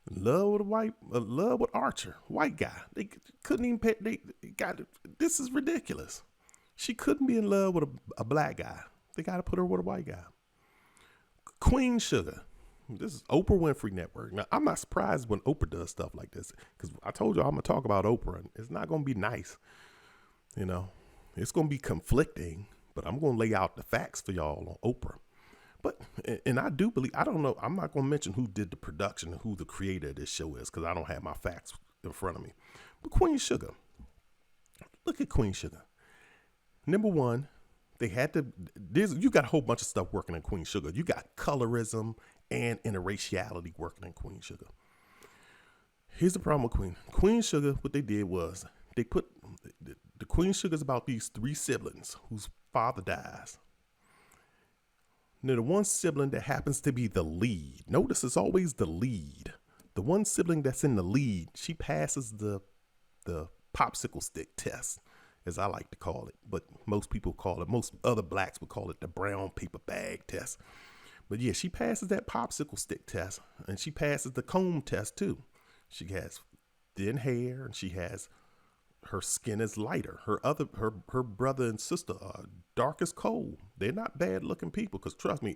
Love with Archer, white guy. They couldn't even pay. They got it. This is ridiculous. She couldn't be in love with a black guy. They got to put her with a white guy. Queen Sugar. This is Oprah Winfrey Network. Now, I'm not surprised when Oprah does stuff like this because I told you I'm going to talk about Oprah and it's not going to be nice. You know, it's going to be conflicting, but I'm going to lay out the facts for y'all on Oprah. But, and I do believe, I don't know, I'm not going to mention who did the production and who the creator of this show is because I don't have my facts in front of me. But Queen Sugar. Look at Queen Sugar. Number one, they had to, you got a whole bunch of stuff working in Queen Sugar. You got colorism and interraciality working in Queen Sugar. Here's the problem with Queen Sugar. What they did was they put the Queen Sugar's about these three siblings whose father dies. Now, the one sibling that happens to be the lead. Notice it's always the lead. The one sibling that's in the lead, she passes the popsicle stick test, as I like to call it. But most other blacks would call it the brown paper bag test. But yeah, she passes that popsicle stick test and she passes the comb test too. She has thin hair and her skin is lighter. Her brother and sister are dark as coal. They're not bad looking people. Cause trust me,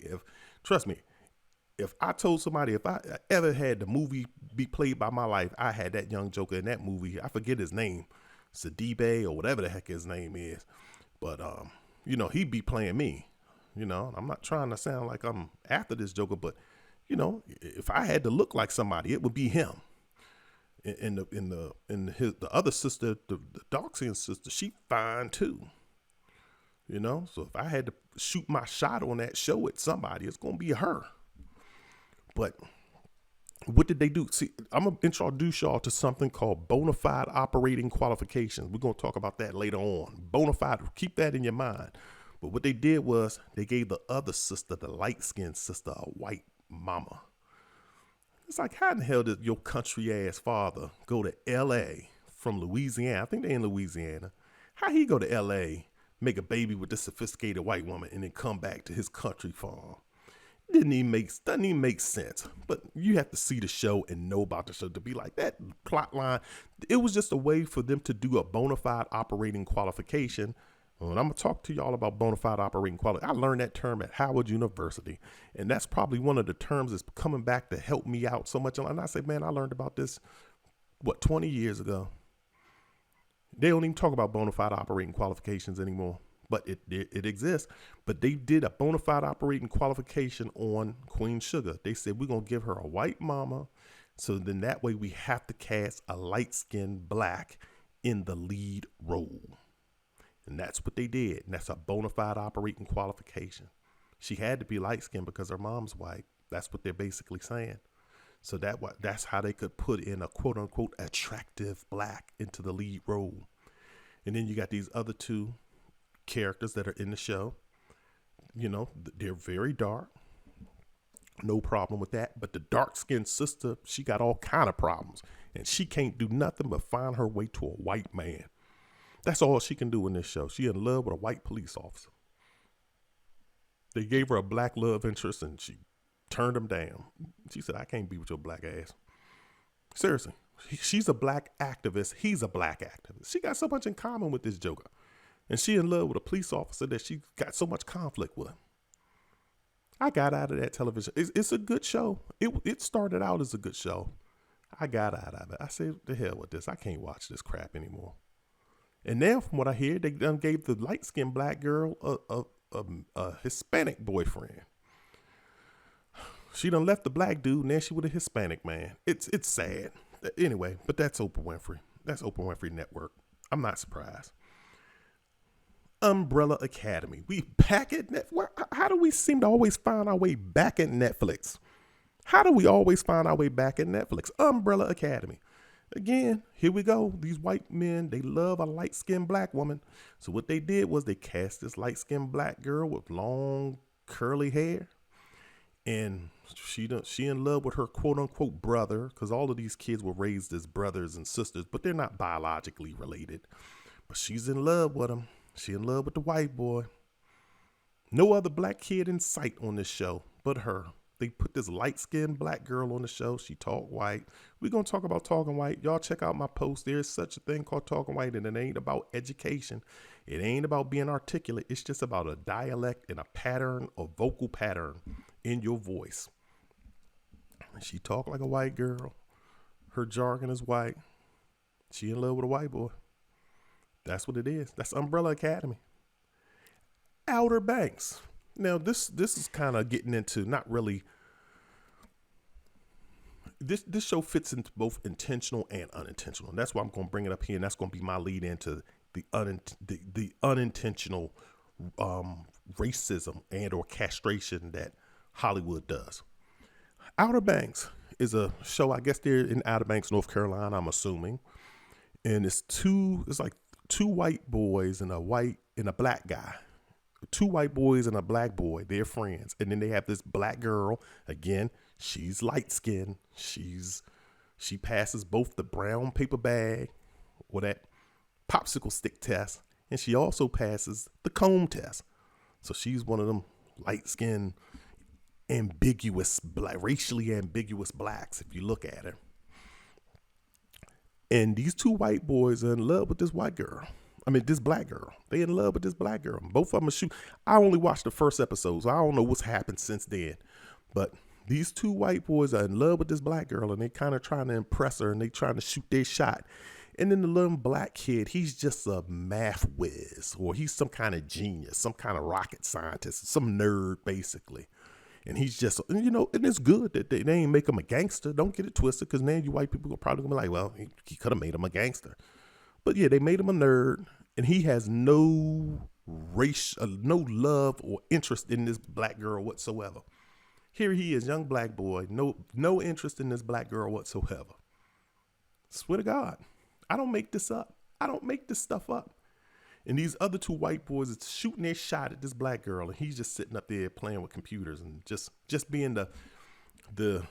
if I told somebody, if I ever had the movie be played by my life, I had that young joker in that movie. I forget his name, Sidibe or whatever the heck his name is. But, he'd be playing me. I'm not trying to sound like I'm after this joker, but if I had to look like somebody, it would be him. The other sister, the dark-skinned sister, she fine too. So if I had to shoot my shot on that show at somebody, it's gonna be her. But what did they do? See, I'm gonna introduce y'all to something called bona fide operating qualifications. We're gonna talk about that later on. Bona fide, keep that in your mind. But what they did was they gave the other sister, the light-skinned sister, a white mama. It's like, how in the hell did your country ass father go to L.A. from Louisiana? I think they're in Louisiana. How he go to L.A., make a baby with this sophisticated white woman, and then come back to his country farm? Doesn't even make sense. But you have to see the show and know about the show to be like that plot line. It was just a way for them to do a bona fide operating qualification And I'm going to talk to y'all about bona fide operating quality. I learned that term at Howard University. And that's probably one of the terms that's coming back to help me out so much. And I say, man, I learned about this, 20 years ago. They don't even talk about bona fide operating qualifications anymore. But it exists. But they did a bona fide operating qualification on Queen Sugar. They said, we're going to give her a white mama. So then that way we have to cast a light-skinned black in the lead role. And that's what they did. And that's a bona fide operating qualification. She had to be light-skinned because her mom's white. That's what they're basically saying. So that's how they could put in a quote-unquote attractive black into the lead role. And then you got these other two characters that are in the show. You know, they're very dark. No problem with that. But the dark-skinned sister, she got all kind of problems. And she can't do nothing but find her way to a white man. That's all she can do in this show. She in love with a white police officer. They gave her a black love interest and she turned him down. She said, I can't be with your black ass. Seriously. She's a black activist. He's a black activist. She got so much in common with this joker. And she in love with a police officer that she got so much conflict with. I got out of that television. It's a good show. It started out as a good show. I got out of it. I said, the hell with this. I can't watch this crap anymore. And now, from what I hear, they done gave the light-skinned black girl a Hispanic boyfriend. She done left the black dude, and now she with a Hispanic man. It's sad. Anyway, but that's Oprah Winfrey. That's Oprah Winfrey Network. I'm not surprised. Umbrella Academy. We back at Netflix. How do we seem to always find our way back at Netflix? How do we always find our way back at Netflix? Umbrella Academy. Again, here we go. These white men, they love a light-skinned black woman. So what they did was they cast this light-skinned black girl with long, curly hair. And she in love with her quote-unquote brother, because all of these kids were raised as brothers and sisters, but they're not biologically related. But she's in love with him. She in love with the white boy. No other black kid in sight on this show but her. They put this light-skinned black girl on the show. She talk white. We're going to talk about talking white. Y'all check out my post. There's such a thing called talking white, and it ain't about education. It ain't about being articulate. It's just about a dialect and a pattern, a vocal pattern in your voice. She talk like a white girl. Her jargon is white. She in love with a white boy. That's what it is. That's Umbrella Academy. Outer Banks. Now, this is kind of getting into not really. This show fits into both intentional and unintentional. And that's why I'm going to bring it up here. And that's going to be my lead into the unintentional racism and or castration that Hollywood does. Outer Banks is a show, I guess they're in Outer Banks, North Carolina, I'm assuming. And it's like two white boys and a black guy. Two white boys and a black boy, they're friends. And then they have this black girl. Again, she's light skinned. She passes both the brown paper bag or that popsicle stick test. And she also passes the comb test. So she's one of them light skinned, ambiguous, racially ambiguous blacks, if you look at her. And these two white boys are in love with this white girl. This black girl. They in love with this black girl. Both of them are shoot. I only watched the first episode, so I don't know what's happened since then. But these two white boys are in love with this black girl, and they kind of trying to impress her, and they trying to shoot their shot. And then the little black kid, he's just a math whiz, or he's some kind of genius, some kind of rocket scientist, some nerd, basically. And he's just, and it's good that they ain't make him a gangster. Don't get it twisted, because now you white people are probably going to be like, well, he could have made him a gangster. But yeah, they made him a nerd, and he has no no love or interest in this black girl whatsoever. Here he is, young black boy, no interest in this black girl whatsoever. Swear to God, I don't make this up. I don't make this stuff up. And these other two white boys is shooting their shot at this black girl, and he's just sitting up there playing with computers and just being the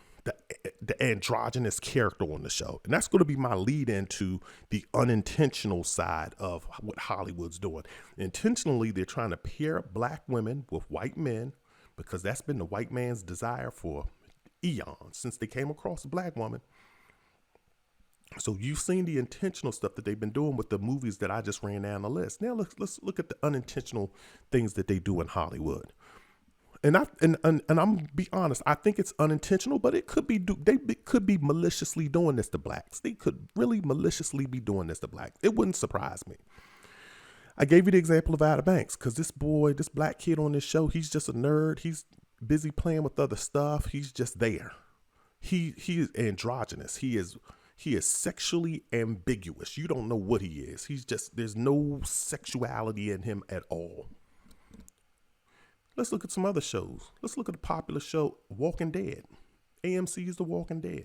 androgynous character on the show. And that's going to be my lead into the unintentional side of what Hollywood's doing. Intentionally, they're trying to pair black women with white men, because that's been the white man's desire for eons, since they came across a black woman. So you've seen the intentional stuff that they've been doing with the movies that I just ran down the list. Now let's look at the unintentional things that they do in Hollywood. And I'm be honest, I think it's unintentional, but it could be could be maliciously doing this to blacks. They could really maliciously be doing this to blacks. It wouldn't surprise me. I gave you the example of Outer Banks because this black kid on this show, he's just a nerd. He's busy playing with other stuff. He's just there. He is androgynous. He is sexually ambiguous. You don't know what he is. There's no sexuality in him at all. Let's look at some other shows. Let's look at the popular show Walking Dead. AMC's The Walking Dead.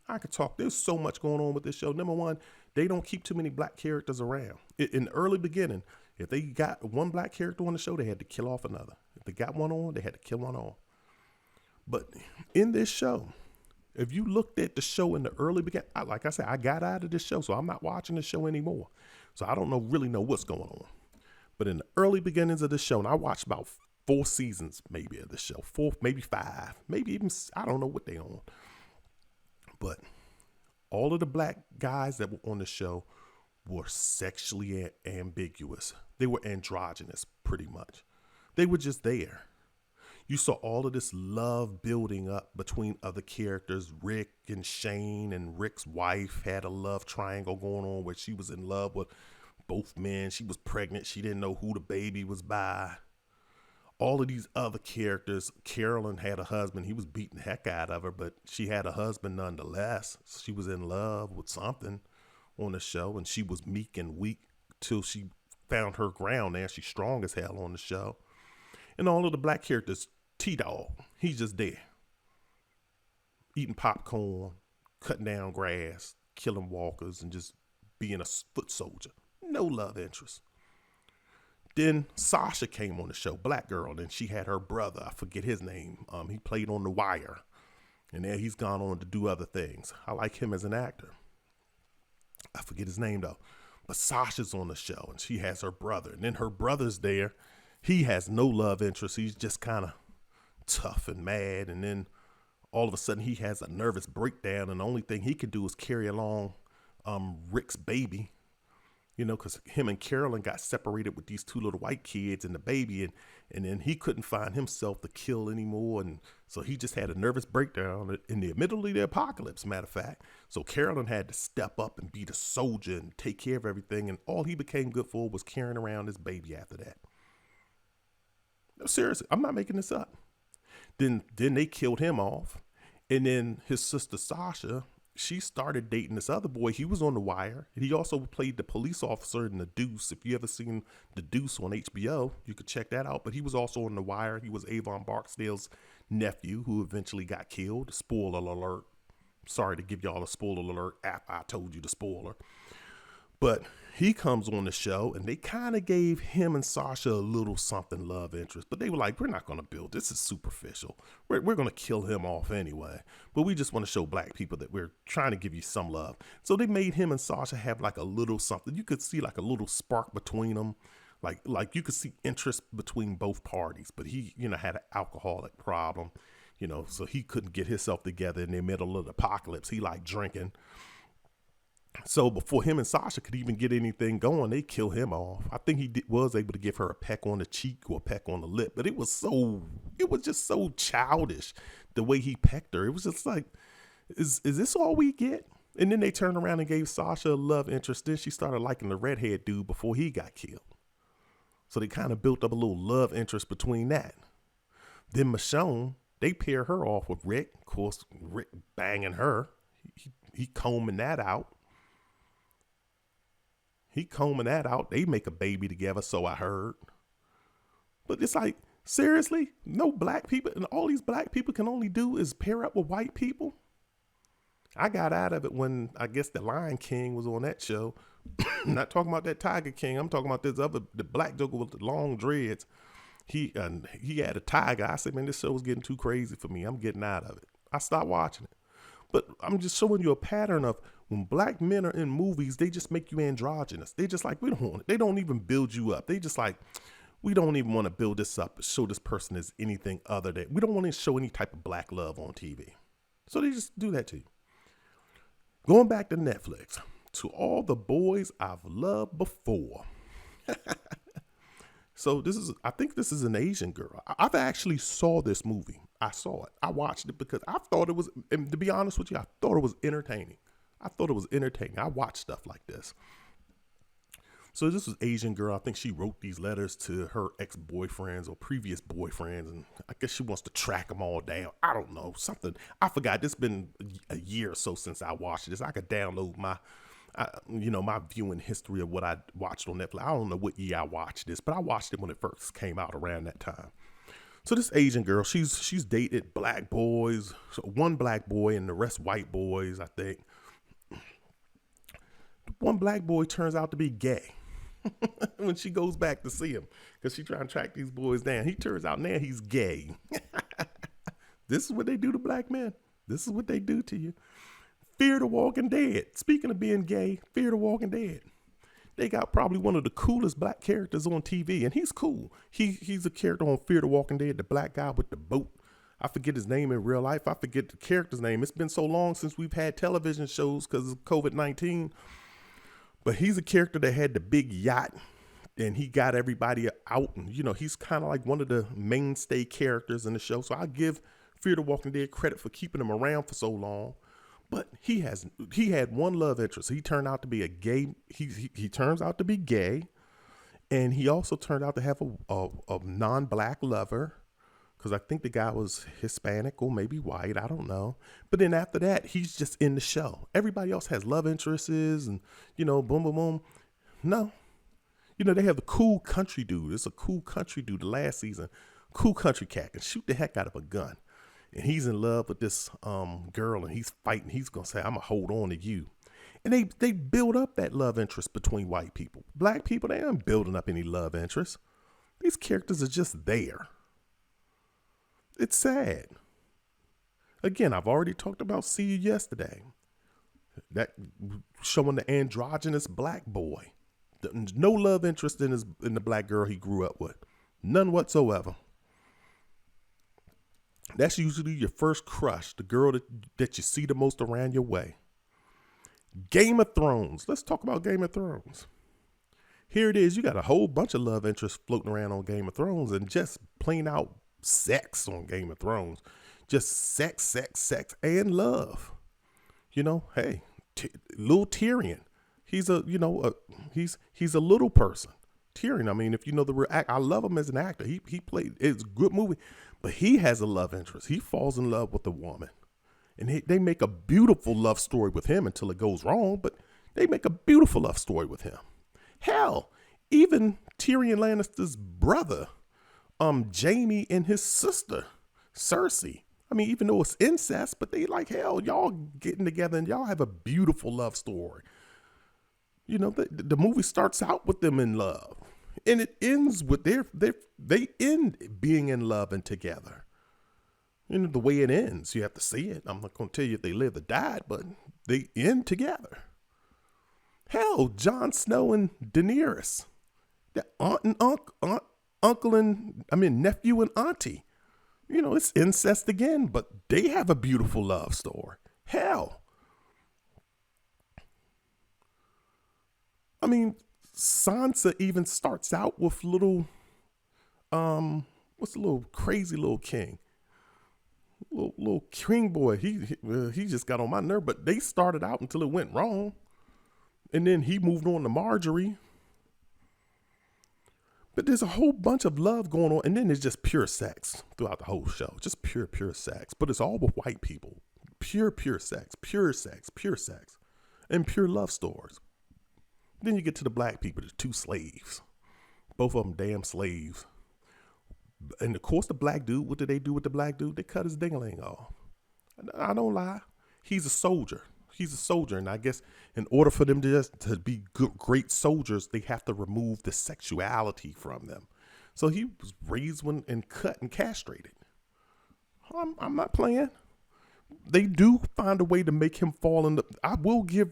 I could talk. There's so much going on with this show. Number one, they don't keep too many black characters around. In the early beginning, if they got one black character on the show, they had to kill off another. If they got one on, they had to kill one off. But in this show, if you looked at the show in the early beginning, like I said, I got out of this show, so I'm not watching the show anymore. So I don't really know what's going on. But in the early beginnings of the show, and I watched about 4 seasons maybe of the show, 4, maybe 5, maybe even, I don't know what they on. But all of the black guys that were on the show were sexually ambiguous. They were androgynous, pretty much. They were just there. You saw all of this love building up between other characters. Rick and Shane, and Rick's wife had a love triangle going on where she was in love with both men. She was pregnant. She didn't know who the baby was by. All of these other characters, Carolyn had a husband. He was beating the heck out of her, but she had a husband nonetheless. She was in love with something on the show, and she was meek and weak till she found her ground there. She's strong as hell on the show. And all of the black characters, T-Dog, he's just there. Eating popcorn, cutting down grass, killing walkers, and just being a foot soldier. No love interest. Then Sasha came on the show, black girl, and she had her brother. I forget his name. He played on The Wire, and then he's gone on to do other things. I like him as an actor. I forget his name though. But Sasha's on the show, and she has her brother, and then her brother's there. He has no love interest. He's just kind of tough and mad, and then all of a sudden he has a nervous breakdown, and the only thing he can do is carry along Rick's baby. You know, because him and Carolyn got separated with these 2 little white kids and the baby, and then he couldn't find himself to kill anymore, and so he just had a nervous breakdown in the middle of the apocalypse, matter of fact. So Carolyn had to step up and be the soldier and take care of everything, and all he became good for was carrying around his baby after that. No, seriously, I'm not making this up. Then they killed him off, and then his sister Sasha, she started dating this other boy. He was on The Wire. He also played the police officer in The Deuce. If you ever seen The Deuce on HBO, you could check that out. But he was also on The Wire. He was Avon Barksdale's nephew who eventually got killed. Spoiler alert. Sorry to give y'all a spoiler alert after I told you the spoiler. But he comes on the show, and they kind of gave him and Sasha a little something love interest. But they were like, we're not going to build. This is superficial. We're going to kill him off anyway. But we just want to show black people that we're trying to give you some love. So they made him and Sasha have like a little something. You could see like a little spark between them. Like you could see interest between both parties. But he, had an alcoholic problem, so he couldn't get himself together in the middle of the apocalypse. He liked drinking. So before him and Sasha could even get anything going, they kill him off. I think he was able to give her a peck on the cheek or a peck on the lip, but it was just so childish the way he pecked her. It was just like, is this all we get? And then they turned around and gave Sasha a love interest. Then she started liking the redhead dude before he got killed. So they kind of built up a little love interest between that. Then Michonne, they pair her off with Rick. Of course, Rick banging her. He combing that out. They make a baby together, so I heard. But it's like, seriously? No black people? And all these black people can only do is pair up with white people? I got out of it when, I guess, the Lion King was on that show. I'm not talking about that Tiger King. I'm talking about the black joker with the long dreads. He had a tiger. I said, man, this show was getting too crazy for me. I'm getting out of it. I stopped watching it. But I'm just showing you a pattern of when black men are in movies, they just make you androgynous. They just like, they don't even build you up. They just like, we don't even want to build this up, show this person as anything other than, we don't want to show any type of black love on TV. So they just do that to you. Going back to Netflix, to all the boys I've loved before. So I think this is an Asian girl. I've actually saw this movie. I saw it. I watched it because I thought it was, and to be honest with you, I thought it was entertaining. I watch stuff like this. So this was Asian girl. I think she wrote these letters to her ex-boyfriends or previous boyfriends, and I guess she wants to track them all down. I don't know, something. I forgot. It's been a year or so since I watched this. I could download my viewing history of what I watched on Netflix. I don't know what year I watched this, but I watched it when it first came out around that time. So this Asian girl, she's dated black boys, so one black boy and the rest white boys, I think. One black boy turns out to be gay. When she goes back to see him, because she trying to track these boys down, he turns out now he's gay. This is what they do to black men. This is what they do to you. Fear the Walking Dead. Speaking of being gay, Fear the Walking Dead. They got probably one of the coolest black characters on TV, and he's cool. He's a character on Fear the Walking Dead, the black guy with the boat. I forget his name in real life. I forget the character's name. It's been so long since we've had television shows because of COVID-19. But he's a character that had the big yacht, and he got everybody out. And, he's kind of like one of the mainstay characters in the show. So I give Fear the Walking Dead credit for keeping him around for so long. But he had one love interest. He turned out to be a gay. He turns out to be gay, and he also turned out to have a non-black lover, because I think the guy was Hispanic or maybe white. I don't know. But then after that, he's just in the show. Everybody else has love interests and, boom, boom, boom. No. They have the cool country dude. It's a cool country dude the last season. Cool country cat can shoot the heck out of a gun. And he's in love with this girl, and he's fighting. He's going to say, I'm going to hold on to you. And they build up that love interest between white people. Black people, they aren't building up any love interest. These characters are just there. It's sad. Again, I've already talked about See You Yesterday. That showing the androgynous black boy. No love interest in the black girl he grew up with. None whatsoever. That's usually your first crush, the girl that you see the most around your way. Game of Thrones. Let's talk about Game of Thrones. Here it is. You got a whole bunch of love interests floating around on Game of Thrones, and just plain out sex on Game of Thrones. Just sex, and love. Hey, little Tyrion. He's he's a little person. Tyrion, I mean, if you know the real act, I love him as an actor. He played, it's a good movie, but he has a love interest. He falls in love with a woman, and they make a beautiful love story with him until it goes wrong, but they make a beautiful love story with him. Hell, even Tyrion Lannister's brother, Jaime, and his sister, Cersei. I mean, even though it's incest, but they like, hell, y'all getting together and y'all have a beautiful love story. The movie starts out with them in love, and it ends with they end being in love and together. The way it ends, you have to see it. I'm not going to tell you if they lived or died, but they end together. Hell, Jon Snow and Daenerys, the aunt and uncle and nephew and auntie. It's incest again, but they have a beautiful love story. Hell. I mean, Sansa even starts out with little, what's the little crazy little king? Little king boy. He just got on my nerve, but they started out until it went wrong. And then he moved on to Marjorie. But there's a whole bunch of love going on. And then it's just pure sex throughout the whole show. Just pure sex. But it's all with white people. Pure sex. And pure love stories. Then you get to the black people, the two slaves. Both of them damn slaves. And of course the black dude, what did they do with the black dude? They cut his ding-a-ling off. I don't lie. He's a soldier. And I guess in order for them to be good, great soldiers, they have to remove the sexuality from them. So he was raised and cut and castrated. I'm not playing. They do find a way to make him fall in. I will give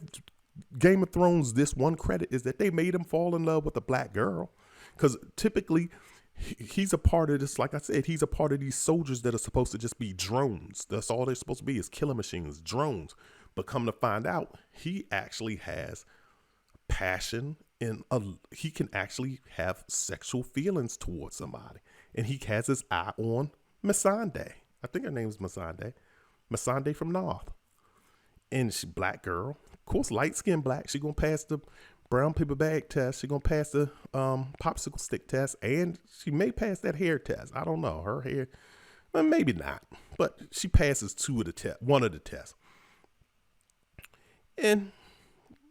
Game of Thrones this one credit, is that they made him fall in love with a black girl, because typically he's a part of this. Like I said, he's a part of these soldiers that are supposed to just be drones. That's all they're supposed to be, is killing machines, drones. But come to find out, he actually has passion and he can actually have sexual feelings towards somebody. And he has his eye on Missandei. I think her name is Missandei. Missandei from North. And she black girl. Of course, light-skinned black. She gonna pass the brown paper bag test. She gonna pass the popsicle stick test. And she may pass that hair test. I don't know. Her hair, well, maybe not. But she passes one of the tests. And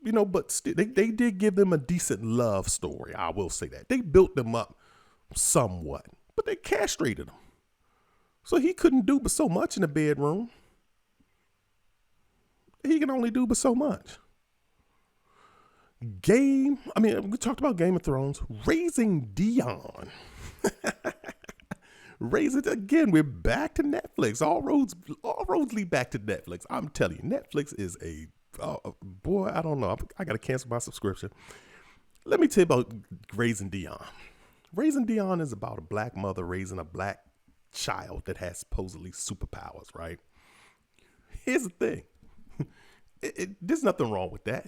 but still, they did give them a decent love story. I will say that. They built them up somewhat, but they castrated him. So he couldn't do but so much in the bedroom. He can only do but so much. We talked about Game of Thrones. Raising Dion. Again, we're back to Netflix. All roads lead back to Netflix. I'm telling you, Netflix is boy, I don't know. I got to cancel my subscription. Let me tell you about Raising Dion. Raising Dion is about a black mother raising a black child that has supposedly superpowers, right? Here's the thing. There's nothing wrong with that.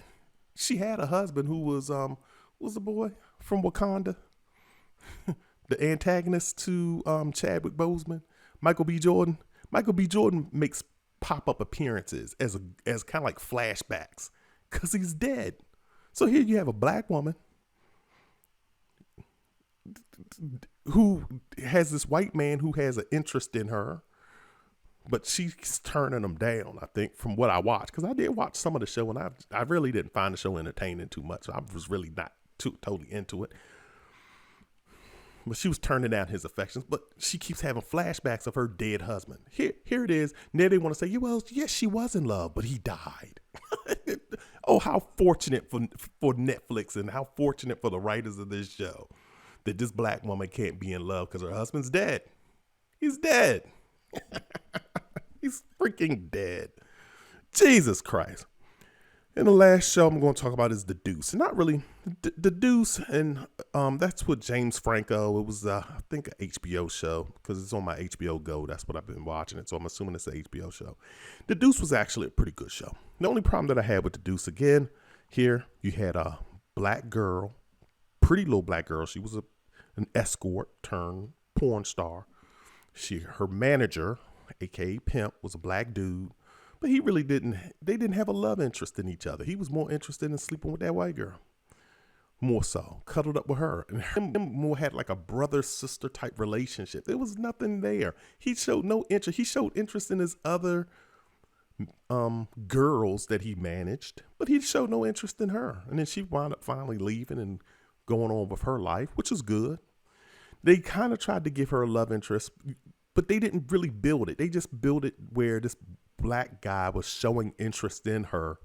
She had a husband who was a boy from Wakanda, the antagonist to Chadwick Boseman, Michael B. Jordan. Michael B. Jordan makes pop-up appearances as kind of like flashbacks because he's dead. So here you have a black woman who has this white man who has an interest in her, but she's turning him down, I think, from what I watched. Because I did watch some of the show, and I really didn't find the show entertaining too much. I was really not totally into it. But she was turning down his affections. But she keeps having flashbacks of her dead husband. Here it is. Now they want to say, well, yes, she was in love, but he died. Oh, how fortunate for Netflix and how fortunate for the writers of this show that this black woman can't be in love because her husband's dead. He's dead. He's freaking dead. Jesus Christ. And the last show I'm going to talk about is The Deuce. Not really. The Deuce, and that's with James Franco. It was, I think, an HBO show because it's on my HBO Go. That's what I've been watching it, so I'm assuming it's an HBO show. The Deuce was actually a pretty good show. The only problem that I had with The Deuce, again, here you had a black girl, pretty little black girl. She was an escort turned porn star. Her manager, aka pimp, was a black dude. But they didn't have a love interest in each other. He was more interested in sleeping with that white girl. More so. Cuddled up with her. And him more had like a brother-sister type relationship. There was nothing there. He showed no interest. He showed interest in his other girls that he managed. But he showed no interest in her. And then she wound up finally leaving and going on with her life, which is good. They kind of tried to give her a love interest, but they didn't really build it. They just built it where this black guy was showing interest in her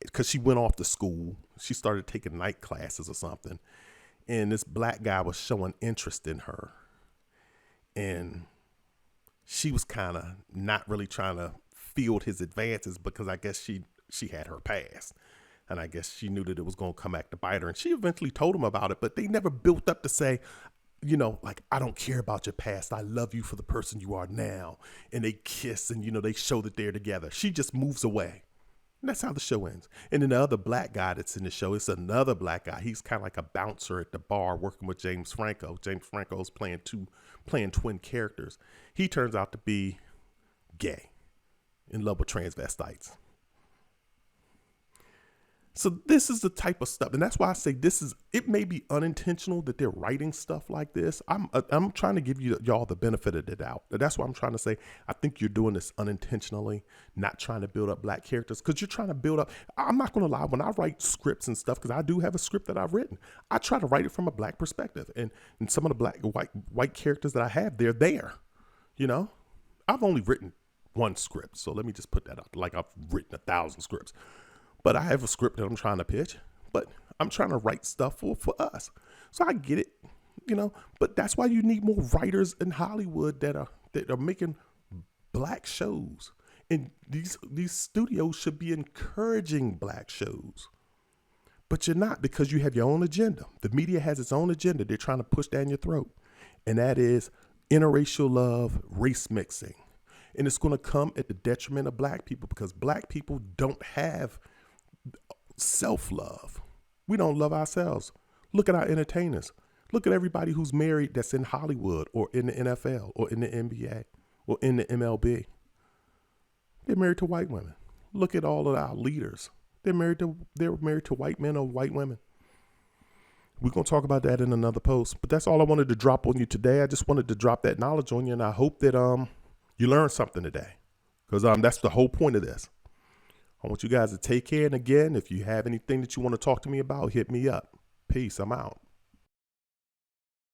because she went off to school. She started taking night classes or something. And this black guy was showing interest in her. And she was kind of not really trying to field his advances because I guess she had her past. And I guess she knew that it was going to come back to bite her. And she eventually told him about it, but they never built up to say, like, I don't care about your past. I love you for the person you are now. And they kiss and, they show that they're together. She just moves away. And that's how the show ends. And then the other black guy that's in the show, it's another black guy. He's kind of like a bouncer at the bar working with James Franco. James Franco's playing twin characters. He turns out to be gay, in love with transvestites. So this is the type of stuff, and that's why I say it may be unintentional that they're writing stuff like this. I'm trying to give y'all the benefit of the doubt. That's why I'm trying to say I think you're doing this unintentionally, not trying to build up black characters, because you're trying to build up. I'm not going to lie, when I write scripts and stuff, because I do have a script that I've written, I try to write it from a black perspective, and some of the white characters that I have, they're there. I've only written one script, so let me just put that up. Like I've written 1,000 scripts. But I have a script that I'm trying to pitch, but I'm trying to write stuff for us. So I get it, but that's why you need more writers in Hollywood that are making black shows. And these studios should be encouraging black shows. But you're not, because you have your own agenda. The media has its own agenda they're trying to push down your throat. And that is interracial love, race mixing. And it's going to come at the detriment of black people because black people don't have self-love. We don't love ourselves. Look at our entertainers. Look at everybody who's married that's in Hollywood or in the NFL or in the NBA or in the MLB. They're married to white women. Look at all of our leaders. They're married to white men or white women. We're going to talk about that in another post. But that's all I wanted to drop on you today. I just wanted to drop that knowledge on you, and I hope that you learned something today, because that's the whole point of this. I want you guys to take care. And again, if you have anything that you want to talk to me about, hit me up. Peace. I'm out.